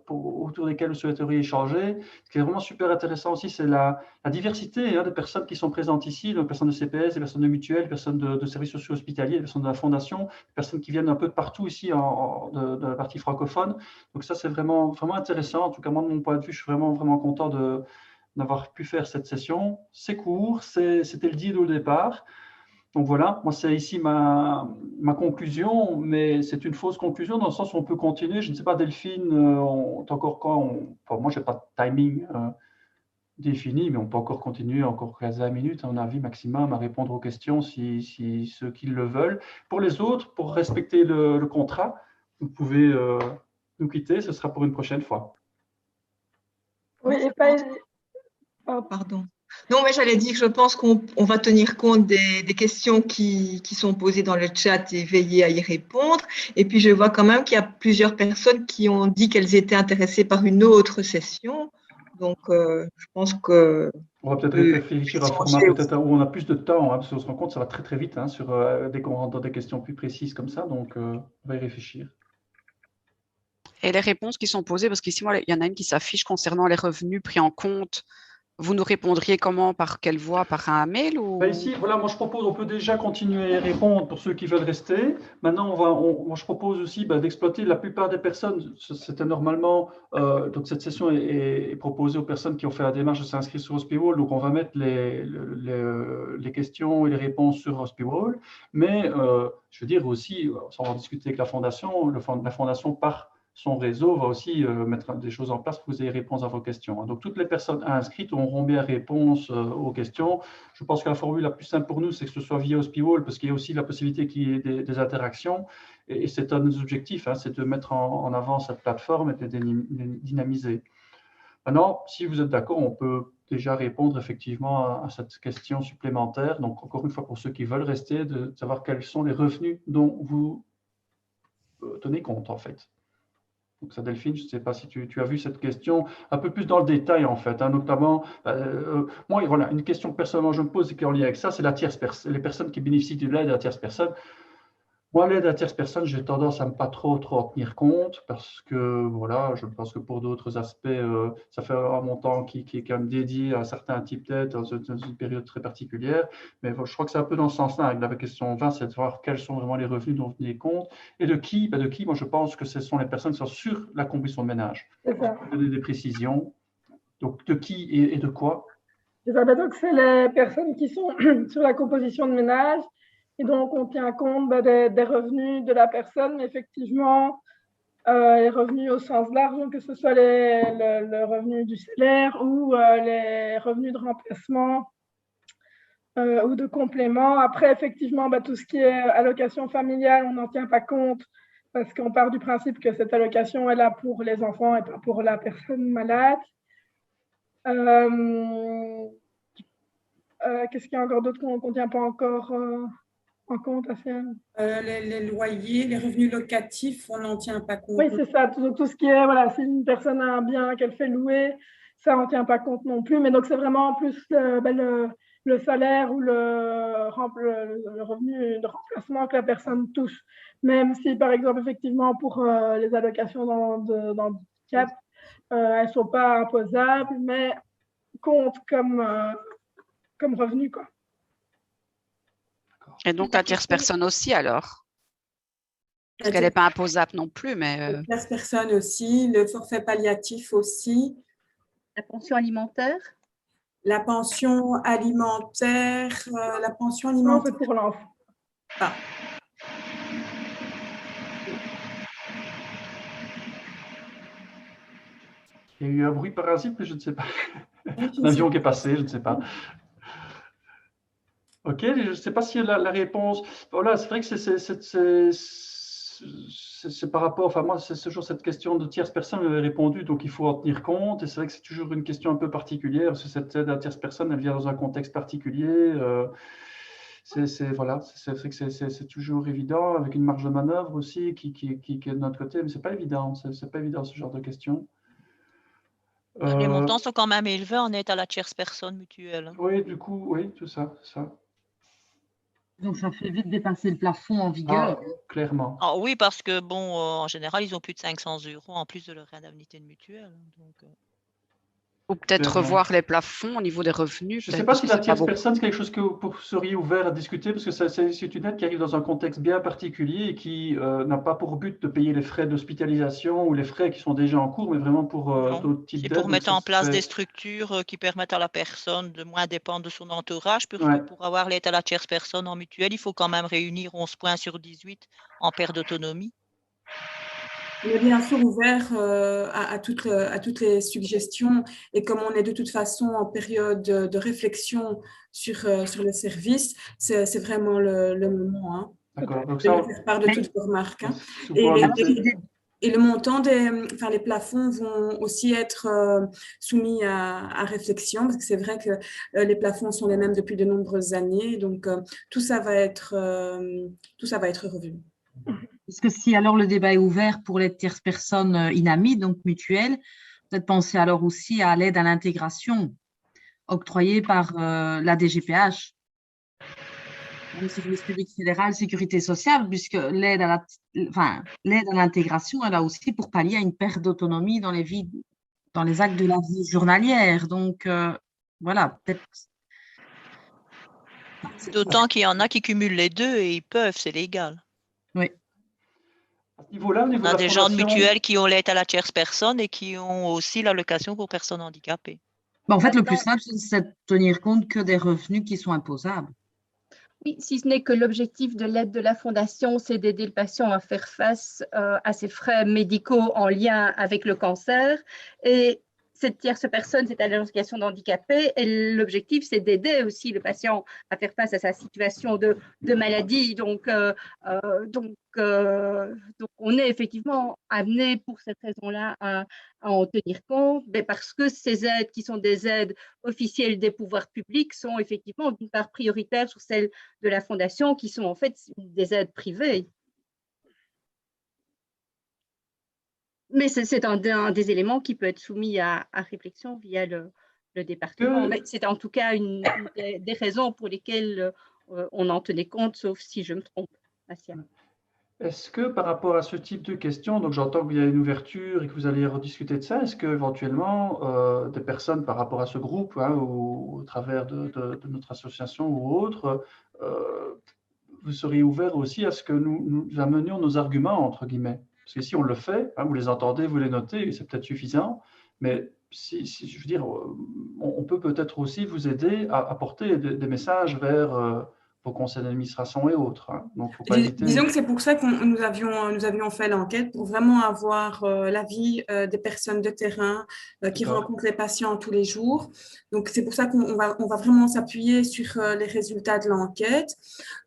autour desquels vous souhaiteriez échanger. Ce qui est vraiment super intéressant aussi, c'est la diversité, hein, des personnes qui sont présentes ici, donc personnes de CPS, des personnes de mutuelles, des personnes de services sociaux hospitaliers, des personnes de la Fondation, des personnes qui viennent un peu de partout ici de la partie francophone. Donc ça, c'est vraiment, vraiment intéressant. En tout cas, moi, de mon point de vue, je suis vraiment, vraiment content d'avoir pu faire cette session. C'est court, c'était le deal au départ. Donc voilà, moi c'est ici ma conclusion, mais c'est une fausse conclusion dans le sens où on peut continuer. Je ne sais pas, Delphine, encore quand enfin, moi je n'ai pas de timing défini, mais on peut encore continuer encore 15 minutes, à mon avis, maximum, à répondre aux questions si ceux qui le veulent. Pour les autres, pour respecter le contrat, vous pouvez nous quitter, ce sera pour une prochaine fois.
Oui, et
Pardon. Non, mais j'allais dire que je pense qu'on va tenir compte des questions qui sont posées dans le chat et veiller à y répondre. Et puis, je vois quand même qu'il y a plusieurs personnes qui ont dit qu'elles étaient intéressées par une autre session. Donc, je pense que…
On va peut-être réfléchir à un format peut-être où on a plus de temps, hein, parce qu'on se rend compte que ça va très très vite, hein, dès qu'on rentre dans des questions plus précises comme ça. Donc, on va y réfléchir.
Et les réponses qui sont posées, parce qu'ici, moi, il y en a une qui s'affiche concernant les revenus pris en compte. Vous nous répondriez comment, par quelle voie, par un mail ou…
Ben ici, voilà, moi je propose, on peut déjà continuer à répondre pour ceux qui veulent rester. Maintenant, moi je propose aussi d'exploiter la plupart des personnes. C'était normalement, donc cette session est proposée aux personnes qui ont fait la démarche de s'inscrire sur Hospital. Donc on va mettre les questions et les réponses sur Hospital. Mais je veux dire aussi, on va discuter avec la Fondation, la Fondation par son réseau va aussi mettre des choses en place pour que vous ayez réponse à vos questions. Donc, toutes les personnes inscrites auront bien réponse aux questions. Je pense que la formule la plus simple pour nous, c'est que ce soit via Hospital, parce qu'il y a aussi la possibilité qu'il y ait des interactions. Et c'est un de nos objectifs, hein, c'est de mettre en avant cette plateforme et de dynamiser. Maintenant, si vous êtes d'accord, on peut déjà répondre effectivement à cette question supplémentaire. Donc, encore une fois, pour ceux qui veulent rester, de savoir quels sont les revenus dont vous tenez compte, en fait. Donc ça, Delphine, je ne sais pas si tu as vu cette question un peu plus dans le détail, en fait, hein, notamment, moi, voilà, une question que personnellement je me pose et qui est en lien avec ça, c'est les personnes qui bénéficient de l'aide à la tierce personne. Moi, l'aide à tierce personne, j'ai tendance à ne pas trop en tenir compte parce que, voilà, je pense que pour d'autres aspects, ça fait un montant qui est quand même dédié à un certain type d'aide dans une période très particulière. Mais je crois que c'est un peu dans ce sens-là. Avec la question 20, c'est de voir quels sont vraiment les revenus dont vous tenez compte et de qui. Moi, je pense que ce sont les personnes qui sont sur la contribution de ménage.
C'est ça.
Donner des précisions. Donc, de qui et de quoi?
C'est ça. Donc, c'est les personnes qui sont sur la composition de ménage. Et donc, on tient compte des revenus de la personne, mais effectivement, les revenus au sens large, que ce soit le revenu du salaire ou les revenus de remplacement ou de complément. Après, effectivement, tout ce qui est allocation familiale, on n'en tient pas compte parce qu'on part du principe que cette allocation est là pour les enfants et pas pour la personne malade. Qu'est-ce qu'il y a encore d'autre qu'on ne tient pas encore en compte
les loyers, les revenus locatifs, on n'en tient pas compte.
Oui, c'est ça. Tout ce qui est, voilà, si une personne a un bien qu'elle fait louer, ça, on ne tient pas compte non plus. Mais donc, c'est vraiment plus le salaire ou le revenu de remplacement que la personne touche. Même si, par exemple, effectivement, pour les allocations d'handicap, elles ne sont pas imposables, mais comptent comme revenu, quoi.
Et donc la tierce personne aussi alors? Parce qu'elle n'est pas imposable non plus, mais...
La tierce personne aussi, le forfait palliatif aussi.
La pension alimentaire?
La pension alimentaire,
Non, c'est pour l'enfant.
Ah.
Il y a eu un bruit parasite, mais je ne sais pas. Un avion qui est passé, je ne sais pas. Ok, je ne sais pas si la réponse. Voilà, c'est vrai que c'est par rapport. Enfin, moi, c'est toujours cette question de tierce personne, j'avais répondu, donc il faut en tenir compte. Et c'est vrai que c'est toujours une question un peu particulière, parce que cette aide à tierce personne, elle vient dans un contexte particulier. Voilà, c'est vrai que c'est toujours évident, avec une marge de manœuvre aussi qui est de notre côté, mais c'est pas évident. C'est pas évident ce genre de questions.
Les montants sont quand même élevés en aide à la tierce personne mutuelle.
Oui, du coup, oui, tout ça.
Donc, ça fait vite dépasser le plafond en vigueur.
Ah, clairement.
Ah, oui, parce que, bon, en général, ils ont plus de 500 € en plus de leur indemnité de mutuelle. Donc,
Ou peut-être revoir les plafonds au niveau des revenus.
Je ne sais pas si la tierce personne, c'est quelque chose que vous seriez ouvert à discuter, parce que c'est une aide qui arrive dans un contexte bien particulier et qui n'a pas pour but de payer les frais d'hospitalisation ou les frais qui sont déjà en cours, mais vraiment pour d'autres types d'aides.
C'est pour mettre en place des structures qui permettent à la personne de moins dépendre de son entourage. Pour avoir l'aide à la tierce personne en mutuelle, il faut quand même réunir 11 points sur 18 en perte d'autonomie.
On est bien sûr ouvert à toutes les suggestions, et comme on est de toute façon en période de réflexion sur le service, c'est vraiment le moment. Hein,
d'accord. Donc
de faire part de toutes vos remarques. Hein. Et le montant les plafonds vont aussi être soumis à réflexion, parce que c'est vrai que les plafonds sont les mêmes depuis de nombreuses années, donc tout ça va être revu.
Parce que si alors le débat est ouvert pour les tierces personnes inamides, donc mutuelles, peut-être penser alors aussi à l'aide à l'intégration octroyée par la DGPH, le service public fédéral sécurité sociale, puisque l'aide à l'intégration, elle a aussi pour pallier à une perte d'autonomie dans les actes de la vie journalière. Donc voilà, peut-être.
D'autant qu'il y en a qui cumulent les deux et ils peuvent, c'est légal.
Oui.
À ce niveau-là,
on a des gens de mutuelle qui ont l'aide à la tierce personne et qui ont aussi l'allocation pour personnes handicapées.
En fait, le plus simple, c'est de tenir compte que des revenus qui sont imposables.
Oui, si ce n'est que l'objectif de l'aide de la Fondation, c'est d'aider le patient à faire face à ses frais médicaux en lien avec le cancer. Et cette tierce personne, c'est l'allocation d'handicapé. Et l'objectif, c'est d'aider aussi le patient à faire face à sa situation de maladie. Donc, on est effectivement amené pour cette raison-là à en tenir compte, mais parce que ces aides qui sont des aides officielles des pouvoirs publics sont effectivement d'une part prioritaires sur celles de la Fondation qui sont en fait des aides privées. Mais c'est un des éléments qui peut être soumis à réflexion via le département. Mais c'est en tout cas une des raisons pour lesquelles on en tenait compte, sauf si je me trompe, Massia.
Est-ce que par rapport à ce type de questions, donc j'entends qu'il y a une ouverture et que vous allez rediscuter de ça, est-ce que éventuellement des personnes par rapport à ce groupe, hein, ou au travers de notre association ou autre, vous seriez ouvert aussi à ce que nous amenions nos arguments, entre guillemets? Parce que si on le fait, hein, vous les entendez, vous les notez, c'est peut-être suffisant, mais si je veux dire, on peut peut-être aussi vous aider à apporter des messages vers vos conseils d'administration et autres. Hein. Donc, faut pas hésiter.
Disons que c'est pour ça que nous avions fait l'enquête, pour vraiment avoir l'avis des personnes de terrain qui rencontrent les patients tous les jours. Donc, c'est pour ça qu'on va vraiment s'appuyer sur les résultats de l'enquête.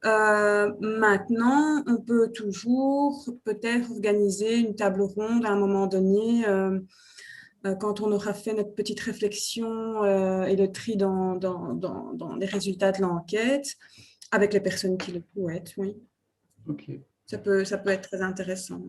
Maintenant, on peut toujours peut-être organiser une table ronde à un moment donné quand on aura fait notre petite réflexion et le tri dans les résultats de l'enquête, avec les personnes qui le souhaitent, oui.
Ok.
Ça peut être très intéressant.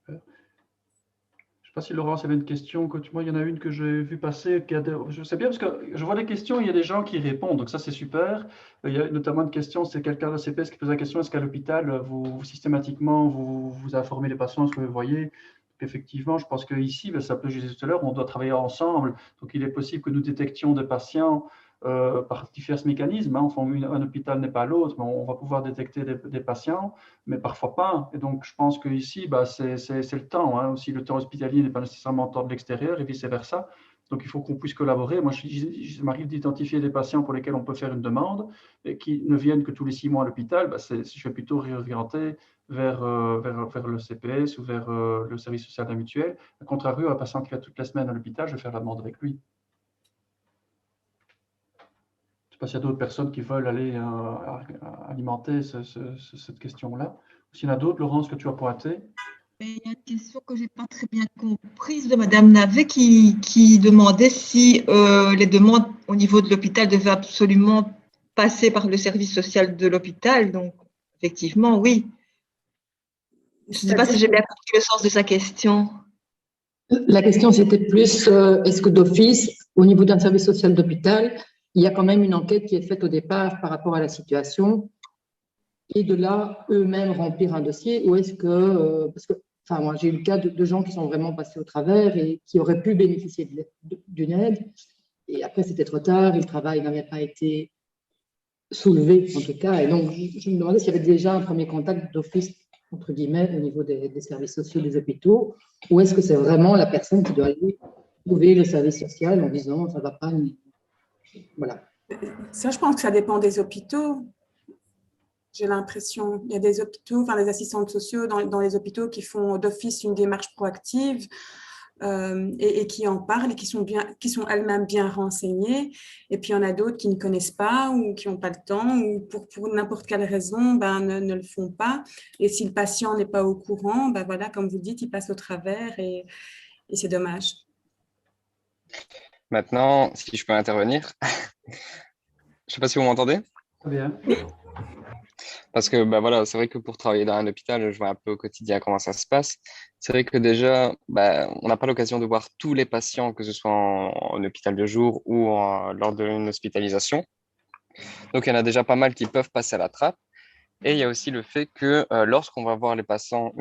Je ne sais pas si Laurence avait une question. Moi, il y en a une que j'ai vue passer. Je sais bien parce que je vois des questions, il y a des gens qui répondent, donc ça c'est super. Il y a notamment une question, c'est quelqu'un de la CPS qui pose la question, est-ce qu'à l'hôpital, systématiquement, vous informez les patients, ce que vous voyez? Effectivement, je pense qu'ici, ça peut, je disais tout à l'heure, on doit travailler ensemble. Donc, il est possible que nous détections des patients par divers mécanismes. Enfin, un hôpital n'est pas l'autre, mais on va pouvoir détecter des patients, mais parfois pas. Et donc, je pense qu'ici, c'est le temps. Aussi, le temps hospitalier n'est pas nécessairement le temps de l'extérieur et vice-versa. Donc, il faut qu'on puisse collaborer. Moi, je m'arrive d'identifier des patients pour lesquels on peut faire une demande et qui ne viennent que tous les 6 mois à l'hôpital. Je vais plutôt réorienter vers le CPS ou vers le service social de la mutuelle. A contrario, un patient qui va toutes les semaines à l'hôpital, je vais faire la demande avec lui. Je ne sais pas s'il y a d'autres personnes qui veulent aller alimenter cette question-là. S'il y en a d'autres, Laurence, que tu as pointé.
Il y a une question que je n'ai pas très bien comprise de Madame Navet qui demandait si les demandes au niveau de l'hôpital devaient absolument passer par le service social de l'hôpital. Donc, effectivement, oui. Je ne sais pas si j'ai bien compris le sens de sa question.
La question, c'était plus, est-ce que d'office, au niveau d'un service social d'hôpital, il y a quand même une enquête qui est faite au départ par rapport à la situation et de là, eux-mêmes remplir un dossier, ou est-ce que, parce que, enfin, moi, j'ai eu le cas de gens qui sont vraiment passés au travers et qui auraient pu bénéficier d'une aide, et après, c'était trop tard, et le travail n'avait pas été soulevé, en tout cas, et donc, je me demandais s'il y avait déjà un premier contact d'office, entre guillemets, au niveau des services sociaux des hôpitaux, ou est-ce que c'est vraiment la personne qui doit aller trouver le service social en disant, ça ne va pas, voilà.
Ça, je pense que ça dépend des hôpitaux. J'ai l'impression, il y a des hôpitaux, enfin les assistantes sociaux dans les hôpitaux qui font d'office une démarche proactive et qui en parlent et qui sont elles-mêmes bien renseignées. Et puis il y en a d'autres qui ne connaissent pas ou qui n'ont pas le temps ou pour n'importe quelle raison ne le font pas. Et si le patient n'est pas au courant, voilà, comme vous dites, il passe au travers et c'est dommage.
Maintenant, si je peux intervenir, je ne sais pas si vous m'entendez.
Très bien.
Parce que voilà, c'est vrai que pour travailler dans un hôpital, je vois un peu au quotidien comment ça se passe. C'est vrai que déjà, on n'a pas l'occasion de voir tous les patients, que ce soit en hôpital de jour ou lors d'une hospitalisation. Donc, il y en a déjà pas mal qui peuvent passer à la trappe. Et il y a aussi le fait que lorsqu'on va voir les patients,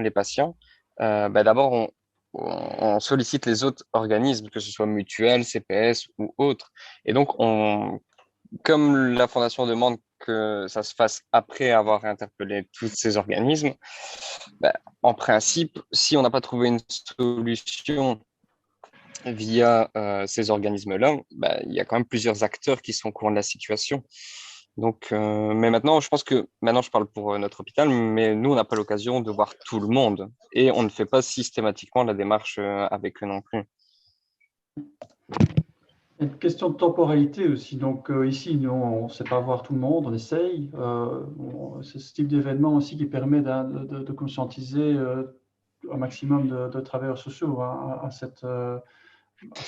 d'abord, on sollicite les autres organismes, que ce soit mutuelle, CPS ou autres. Et donc, comme la Fondation demande que ça se fasse après avoir interpellé tous ces organismes, en principe, si on n'a pas trouvé une solution via ces organismes-là, il y a quand même plusieurs acteurs qui sont au courant de la situation. Donc, mais maintenant, je pense que, maintenant je parle pour notre hôpital, mais nous, on n'a pas l'occasion de voir tout le monde et on ne fait pas systématiquement la démarche avec eux non plus.
Une question de temporalité aussi. Donc ici, nous, on ne sait pas voir tout le monde, on essaye. C'est ce type d'événement aussi qui permet de conscientiser un maximum de travailleurs sociaux à cet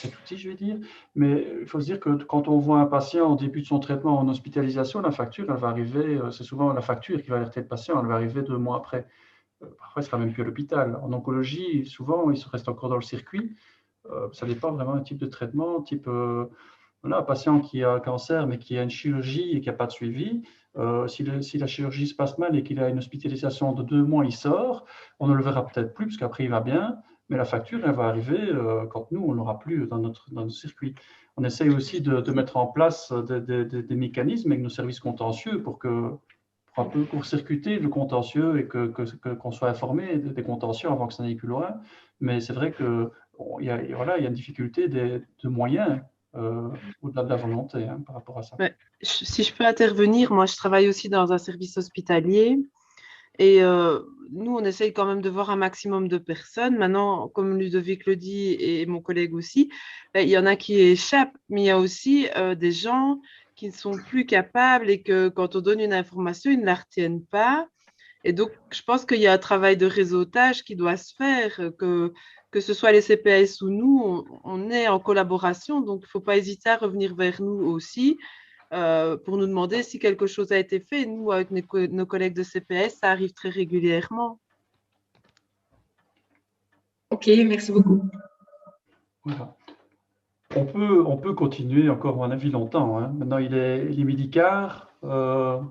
outil, je vais dire. Mais il faut se dire que quand on voit un patient au début de son traitement en hospitalisation, la facture, elle va arriver, c'est souvent la facture qui va alerter le patient, elle va arriver 2 mois après. Parfois, il ne sera même plus à l'hôpital. En oncologie, souvent, il se reste encore dans le circuit. Ça dépend vraiment du type de traitement, un patient qui a un cancer mais qui a une chirurgie et qui n'a pas de suivi, si la chirurgie se passe mal et qu'il a une hospitalisation de 2 mois, il sort, on ne le verra peut-être plus parce qu'après il va bien, mais la facture elle va arriver quand nous on ne l'aura plus dans notre circuit. On essaye aussi de mettre en place des mécanismes avec nos services contentieux pour un peu court-circuiter le contentieux et qu'on soit informé des contentieux avant que ça n'aille plus loin. Mais c'est vrai qu'il y a une difficulté de moyens au-delà de la volonté par rapport à ça.
Si je peux intervenir, moi je travaille aussi dans un service hospitalier et nous on essaye quand même de voir un maximum de personnes. Maintenant, comme Ludovic le dit et mon collègue aussi, il y en a qui échappent, mais il y a aussi des gens qui ne sont plus capables et que quand on donne une information, ils ne la retiennent pas. Et donc, je pense qu'il y a un travail de réseautage qui doit se faire, que que ce soit les CPS ou nous, on est en collaboration, donc il ne faut pas hésiter à revenir vers nous aussi pour nous demander si quelque chose a été fait. Nous, avec nos collègues de CPS, ça arrive très régulièrement.
Ok, merci beaucoup.
Voilà. On peut continuer encore, à mon avis, longtemps, hein. Maintenant, il est 12h15.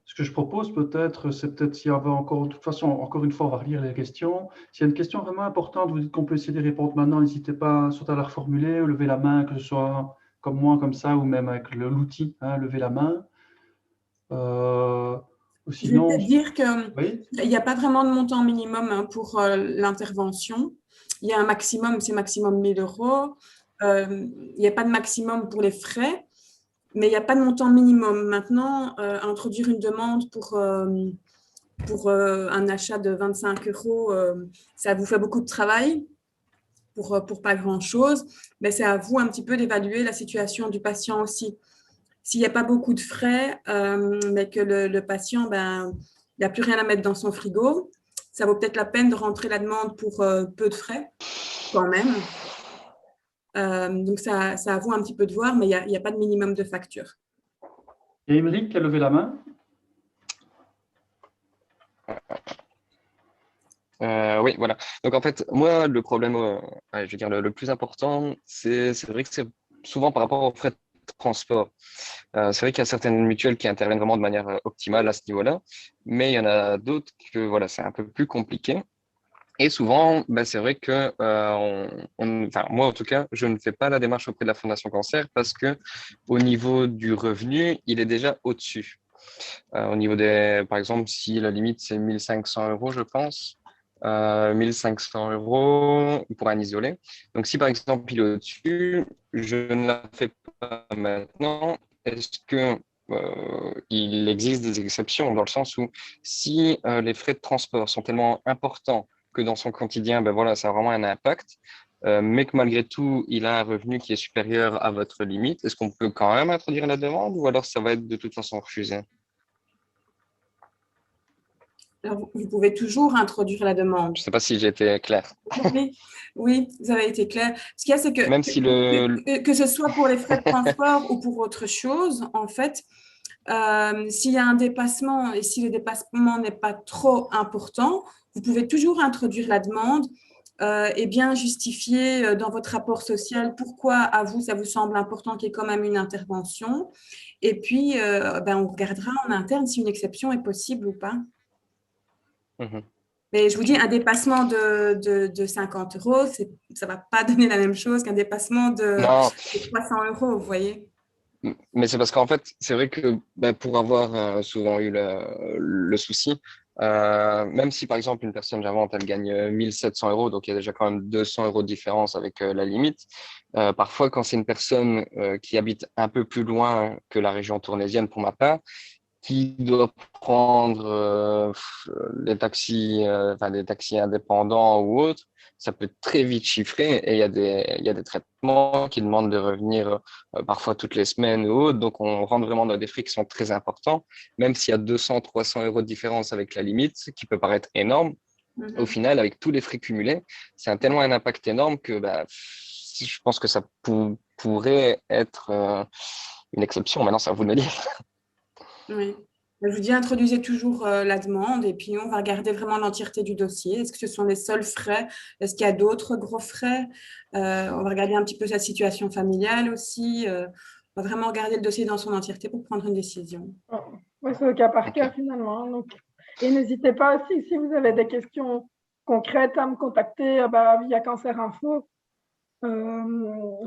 Ce que je propose peut-être, c'est peut-être s'il y avait encore, de toute façon, encore une fois, on va relire les questions. S'il y a une question vraiment importante, vous dites qu'on peut essayer de répondre maintenant, n'hésitez pas soit à la reformuler ou lever la main, que ce soit comme moi, comme ça, ou même avec l'outil, hein, lever la main. Ou sinon,
je vais te dire qu'il
oui,
n'y a pas vraiment de montant minimum, hein, pour l'intervention. Il y a un maximum, c'est maximum 1 000 €. Il n'y a pas de maximum pour les frais, mais il n'y a pas de montant minimum. Maintenant, introduire une demande pour un achat de 25 €, ça vous fait beaucoup de travail pour pas grand-chose, mais c'est à vous un petit peu d'évaluer la situation du patient aussi. S'il n'y a pas beaucoup de frais, mais que le patient, il n'y a plus rien à mettre dans son frigo, ça vaut peut-être la peine de rentrer la demande pour peu de frais quand même. Donc, ça à vous un petit peu de voir, mais il n'y a pas de minimum de facture.
il y a Émeric qui a levé la main.
Oui, voilà. Donc en fait, moi, le problème, je veux dire, le plus important, c'est vrai que c'est souvent par rapport aux frais de transport. C'est vrai qu'il y a certaines mutuelles qui interviennent vraiment de manière optimale à ce niveau-là, mais il y en a d'autres que voilà, c'est un peu plus compliqué. Et souvent, c'est vrai que enfin, moi en tout cas, je ne fais pas la démarche auprès de la Fondation Cancer parce que au niveau du revenu, il est déjà au-dessus. Au niveau des, par exemple, si la limite c'est 1 500 €, je pense. 1 500 € pour un isolé. Donc, si par exemple il est au-dessus, je ne la fais pas maintenant. Est-ce que il existe des exceptions dans le sens où si les frais de transport sont tellement importants que dans son quotidien, voilà, ça a vraiment un impact, mais que malgré tout, il a un revenu qui est supérieur à votre limite, est-ce qu'on peut quand même introduire la demande ou alors ça va être de toute façon refusé?
Alors, vous pouvez toujours introduire la demande.
Je ne sais pas si j'ai été clair.
Oui, vous avez été clair. Ce qu'il y a, c'est que,
Même si
que ce soit pour les frais de transport ou pour autre chose, en fait, s'il y a un dépassement et si le dépassement n'est pas trop important, vous pouvez toujours introduire la demande et bien justifier dans votre rapport social pourquoi à vous, ça vous semble important qu'il y ait quand même une intervention. Et puis, on regardera en interne si une exception est possible ou pas. Mais je vous dis, un dépassement de 50 €, ça ne va pas donner la même chose qu'un dépassement de 300 €, vous voyez.
Mais c'est parce qu'en fait, c'est vrai que pour avoir souvent eu le souci, même si par exemple une personne, j'invente, elle gagne 1 700 €, donc il y a déjà quand même 200 € de différence avec la limite. Parfois, quand c'est une personne qui habite un peu plus loin que la région tournaisienne pour ma part, qui doit prendre des taxis indépendants ou autres, ça peut très vite chiffrer et il y a des traitements qui demandent de revenir parfois toutes les semaines ou autres. Donc, on rentre vraiment dans des frais qui sont très importants, même s'il y a 200, 300 € de différence avec la limite, ce qui peut paraître énorme. Au final, avec tous les frais cumulés, c'est tellement un impact énorme que je pense que ça pourrait être une exception. Maintenant, c'est à vous de me dire.
Oui. Je vous dis, introduisez toujours la demande et puis on va regarder vraiment l'entièreté du dossier. Est-ce que ce sont les seuls frais? Est-ce qu'il y a d'autres gros frais? On va regarder un petit peu sa situation familiale aussi. On va vraiment regarder le dossier dans son entièreté pour prendre une décision.
Oui, c'est au cas par cas finalement. Donc, et n'hésitez pas aussi, si vous avez des questions concrètes, à me contacter via Cancer Info.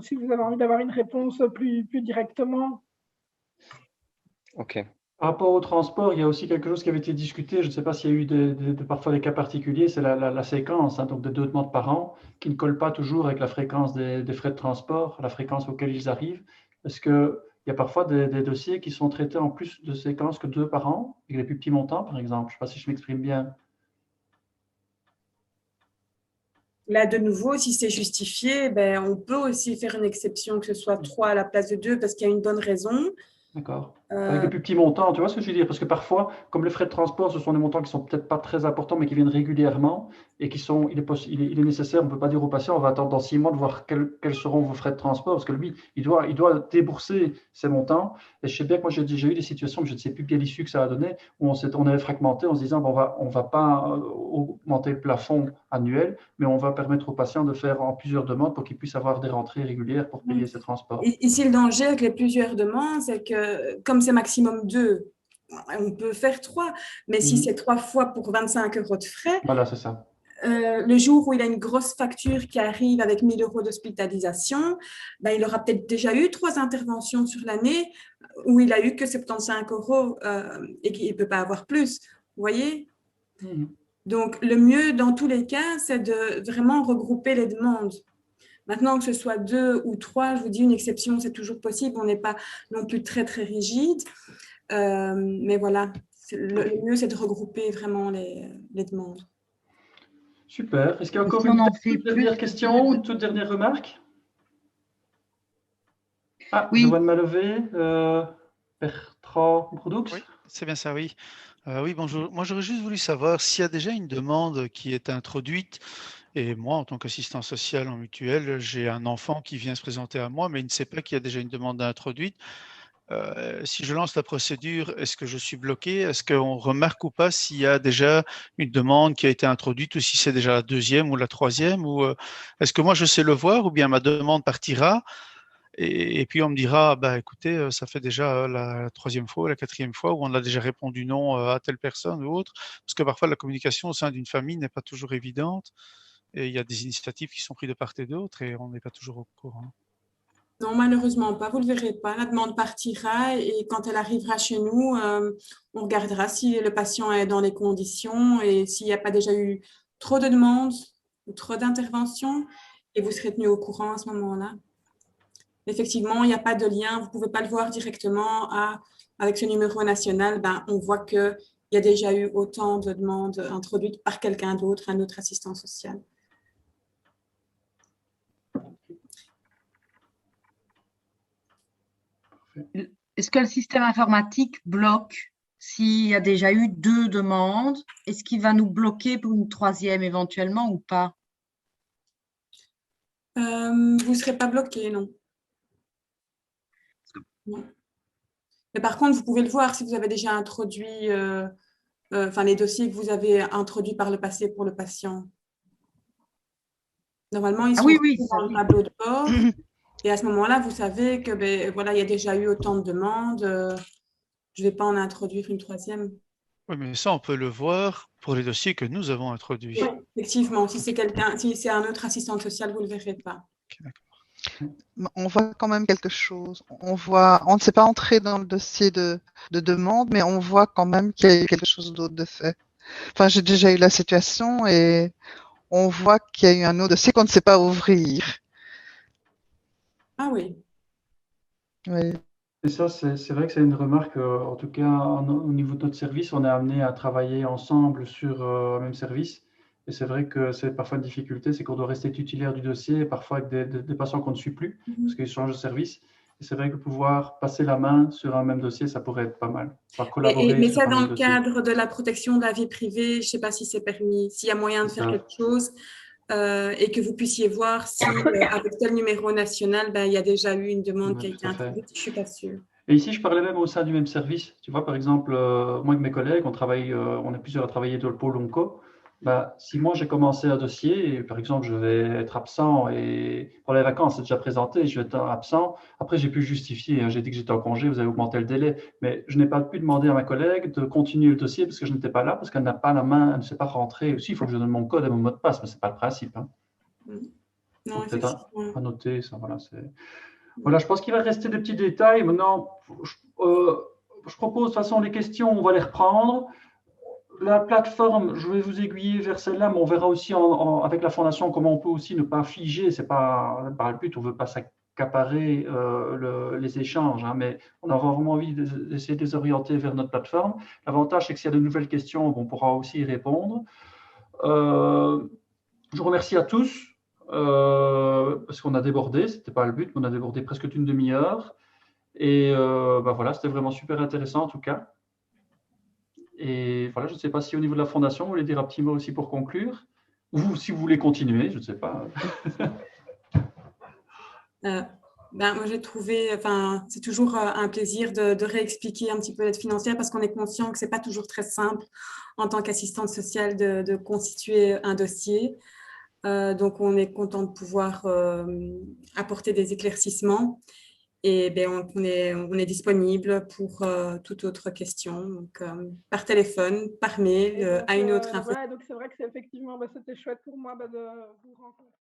Si vous avez envie d'avoir une réponse plus directement.
Ok.
Par rapport au transport, il y a aussi quelque chose qui avait été discuté. Je ne sais pas s'il y a eu parfois des cas particuliers, c'est la séquence, hein, donc de 2 demandes par an, qui ne colle pas toujours avec la fréquence des frais de transport, la fréquence auquel ils arrivent. Est-ce qu'il y a parfois des dossiers qui sont traités en plus de séquences que 2 par an, avec les plus petits montants, par exemple? Je ne sais pas si je m'exprime bien.
Là, de nouveau, si c'est justifié, on peut aussi faire une exception, que ce soit 3 à la place de 2, parce qu'il y a une bonne raison.
D'accord. Avec des plus petits montants, tu vois ce que je veux dire? Parce que parfois, comme les frais de transport, ce sont des montants qui sont peut-être pas très importants, mais qui viennent régulièrement et qui sont, il est nécessaire, on ne peut pas dire au patient, on va attendre dans 6 mois de voir quels seront vos frais de transport, parce que lui, il doit débourser ces montants. Et je sais bien que moi, j'ai déjà eu des situations, mais je ne sais plus quelle issue que ça a donné, où on avait fragmenté en se disant, bon, on va pas augmenter le plafond annuel, mais on va permettre aux patients de faire en plusieurs demandes pour qu'ils puissent avoir des rentrées régulières pour payer ces transports.
Ici, le danger avec les plusieurs demandes, c'est que comme c'est maximum 2, on peut faire 3. Mais si c'est 3 fois pour 25 € de frais,
voilà, c'est ça.
Le jour où il a une grosse facture qui arrive avec 1 000 € d'hospitalisation, ben, il aura peut-être déjà eu 3 interventions sur l'année où il a eu que 75 € et qu'il ne peut pas avoir plus. Vous voyez? Donc, le mieux dans tous les cas, c'est de vraiment regrouper les demandes. Maintenant, que ce soit 2 ou 3, je vous dis, une exception, c'est toujours possible. On n'est pas non plus très, très rigide. Mais voilà, le mieux, c'est de regrouper vraiment les demandes.
Super. Est-ce qu'il y a encore une toute dernière question ou une toute dernière remarque? Ah, oui. Je vois de ma levée. Bertrand Broudux.
Oui, c'est bien ça, oui. Oui, bonjour. Moi, j'aurais juste voulu savoir s'il y a déjà une demande qui est introduite. Et moi, en tant qu'assistant social en mutuelle, j'ai un enfant qui vient se présenter à moi, mais il ne sait pas qu'il y a déjà une demande introduite. Si je lance la procédure, est-ce que je suis bloqué? Est-ce qu'on remarque ou pas s'il y a déjà une demande qui a été introduite ou si c'est déjà la 2e ou la 3e? Ou est-ce que moi je sais le voir ou bien ma demande partira et puis on me dira, bah, écoutez, ça fait déjà la 3e fois ou la 4e fois où on a déjà répondu non à telle personne ou autre? Parce que parfois la communication au sein d'une famille n'est pas toujours évidente et il y a des initiatives qui sont prises de part et d'autre et on n'est pas toujours au courant.
Non, malheureusement pas, vous ne le verrez pas. La demande partira et quand elle arrivera chez nous, on regardera si le patient est dans les conditions et s'il n'y a pas déjà eu trop de demandes ou trop d'interventions et vous serez tenu au courant à ce moment-là. Effectivement, il n'y a pas de lien, vous ne pouvez pas le voir directement avec ce numéro national. Ben, on voit qu'il y a déjà eu autant de demandes introduites par quelqu'un d'autre, un autre assistant social.
Est-ce que le système informatique bloque s'il y a déjà eu 2 demandes? Est-ce qu'il va nous bloquer pour une 3e éventuellement ou pas?
Vous ne serez pas bloqué, non. Non. Mais par contre, vous pouvez le voir si vous avez déjà introduit les dossiers que vous avez introduits par le passé pour le patient. Normalement, ils sont dans le tableau de bord. Et à ce moment-là, vous savez que il y a déjà eu autant de demandes. Je ne vais pas en introduire une 3e.
Oui, mais ça, on peut le voir pour les dossiers que nous avons introduits.
Oui, effectivement. Si c'est un autre assistant social, vous ne le verrez pas.
Okay,
on voit quand même quelque chose. On ne s'est pas entré dans le dossier de demande, mais on voit quand même qu'il y a eu quelque chose d'autre de fait. Enfin, j'ai déjà eu la situation et on voit qu'il y a eu un autre dossier qu'on ne sait pas ouvrir.
Ah oui.
Oui.
Et ça, c'est vrai que c'est une remarque, en tout cas au niveau de notre service, on est amené à travailler ensemble sur un même service. Et c'est vrai que c'est parfois une difficulté, c'est qu'on doit rester titulaire du dossier, parfois avec des patients qu'on ne suit plus, parce qu'ils changent de service. Et c'est vrai que pouvoir passer la main sur un même dossier, ça pourrait être pas mal.
Mais ça, dans le cadre de la protection de la vie privée, je ne sais pas si c'est permis, s'il y a moyen de faire quelque chose. Et que vous puississiez voir si avec tel numéro national, il y a déjà eu une demande qui a été introduite, je ne suis pas sûre.
Et ici, je parlais même au sein du même service. Tu vois, par exemple, moi et mes collègues, on est plusieurs à travailler dans le pôle onco. Si moi j'ai commencé un dossier, et par exemple je vais être absent et pour les vacances c'est déjà présenté, je vais être absent, après j'ai pu justifier, j'ai dit que j'étais en congé, vous avez augmenté le délai, mais je n'ai pas pu demander à ma collègue de continuer le dossier parce que je n'étais pas là, parce qu'elle n'a pas la main, elle ne sait pas rentrer. Aussi, il faut que je donne mon code et mon mot de passe, mais ce n'est pas le principe. Hein.
Non,
peut-être à noter, ça, voilà, je pense qu'il va rester des petits détails. Maintenant, je propose de toute façon les questions, on va les reprendre. La plateforme, je vais vous aiguiller vers celle-là, mais on verra aussi avec la fondation comment on peut aussi ne pas figer. C'est pas le but, on ne veut pas s'accaparer les échanges, hein, mais on a vraiment envie d'essayer de les orienter vers notre plateforme. L'avantage, c'est que s'il y a de nouvelles questions, on pourra aussi y répondre. Je vous remercie à tous parce qu'on a débordé, ce n'était pas le but, mais on a débordé presque une demi-heure. Et voilà, c'était vraiment super intéressant en tout cas. Et voilà, je ne sais pas si au niveau de la fondation, vous voulez dire un petit mot aussi pour conclure, ou si vous voulez continuer, je ne sais pas.
Moi, j'ai trouvé, c'est toujours un plaisir de réexpliquer un petit peu l'aide financière parce qu'on est conscient que ce n'est pas toujours très simple en tant qu'assistante sociale de constituer un dossier. Donc, on est content de pouvoir apporter des éclaircissements. Et on est disponible pour toute autre question, donc, par téléphone, par mail,
donc,
à une autre info.
voilà, donc c'est vrai que c'est effectivement, c'était chouette pour moi de vous rencontrer.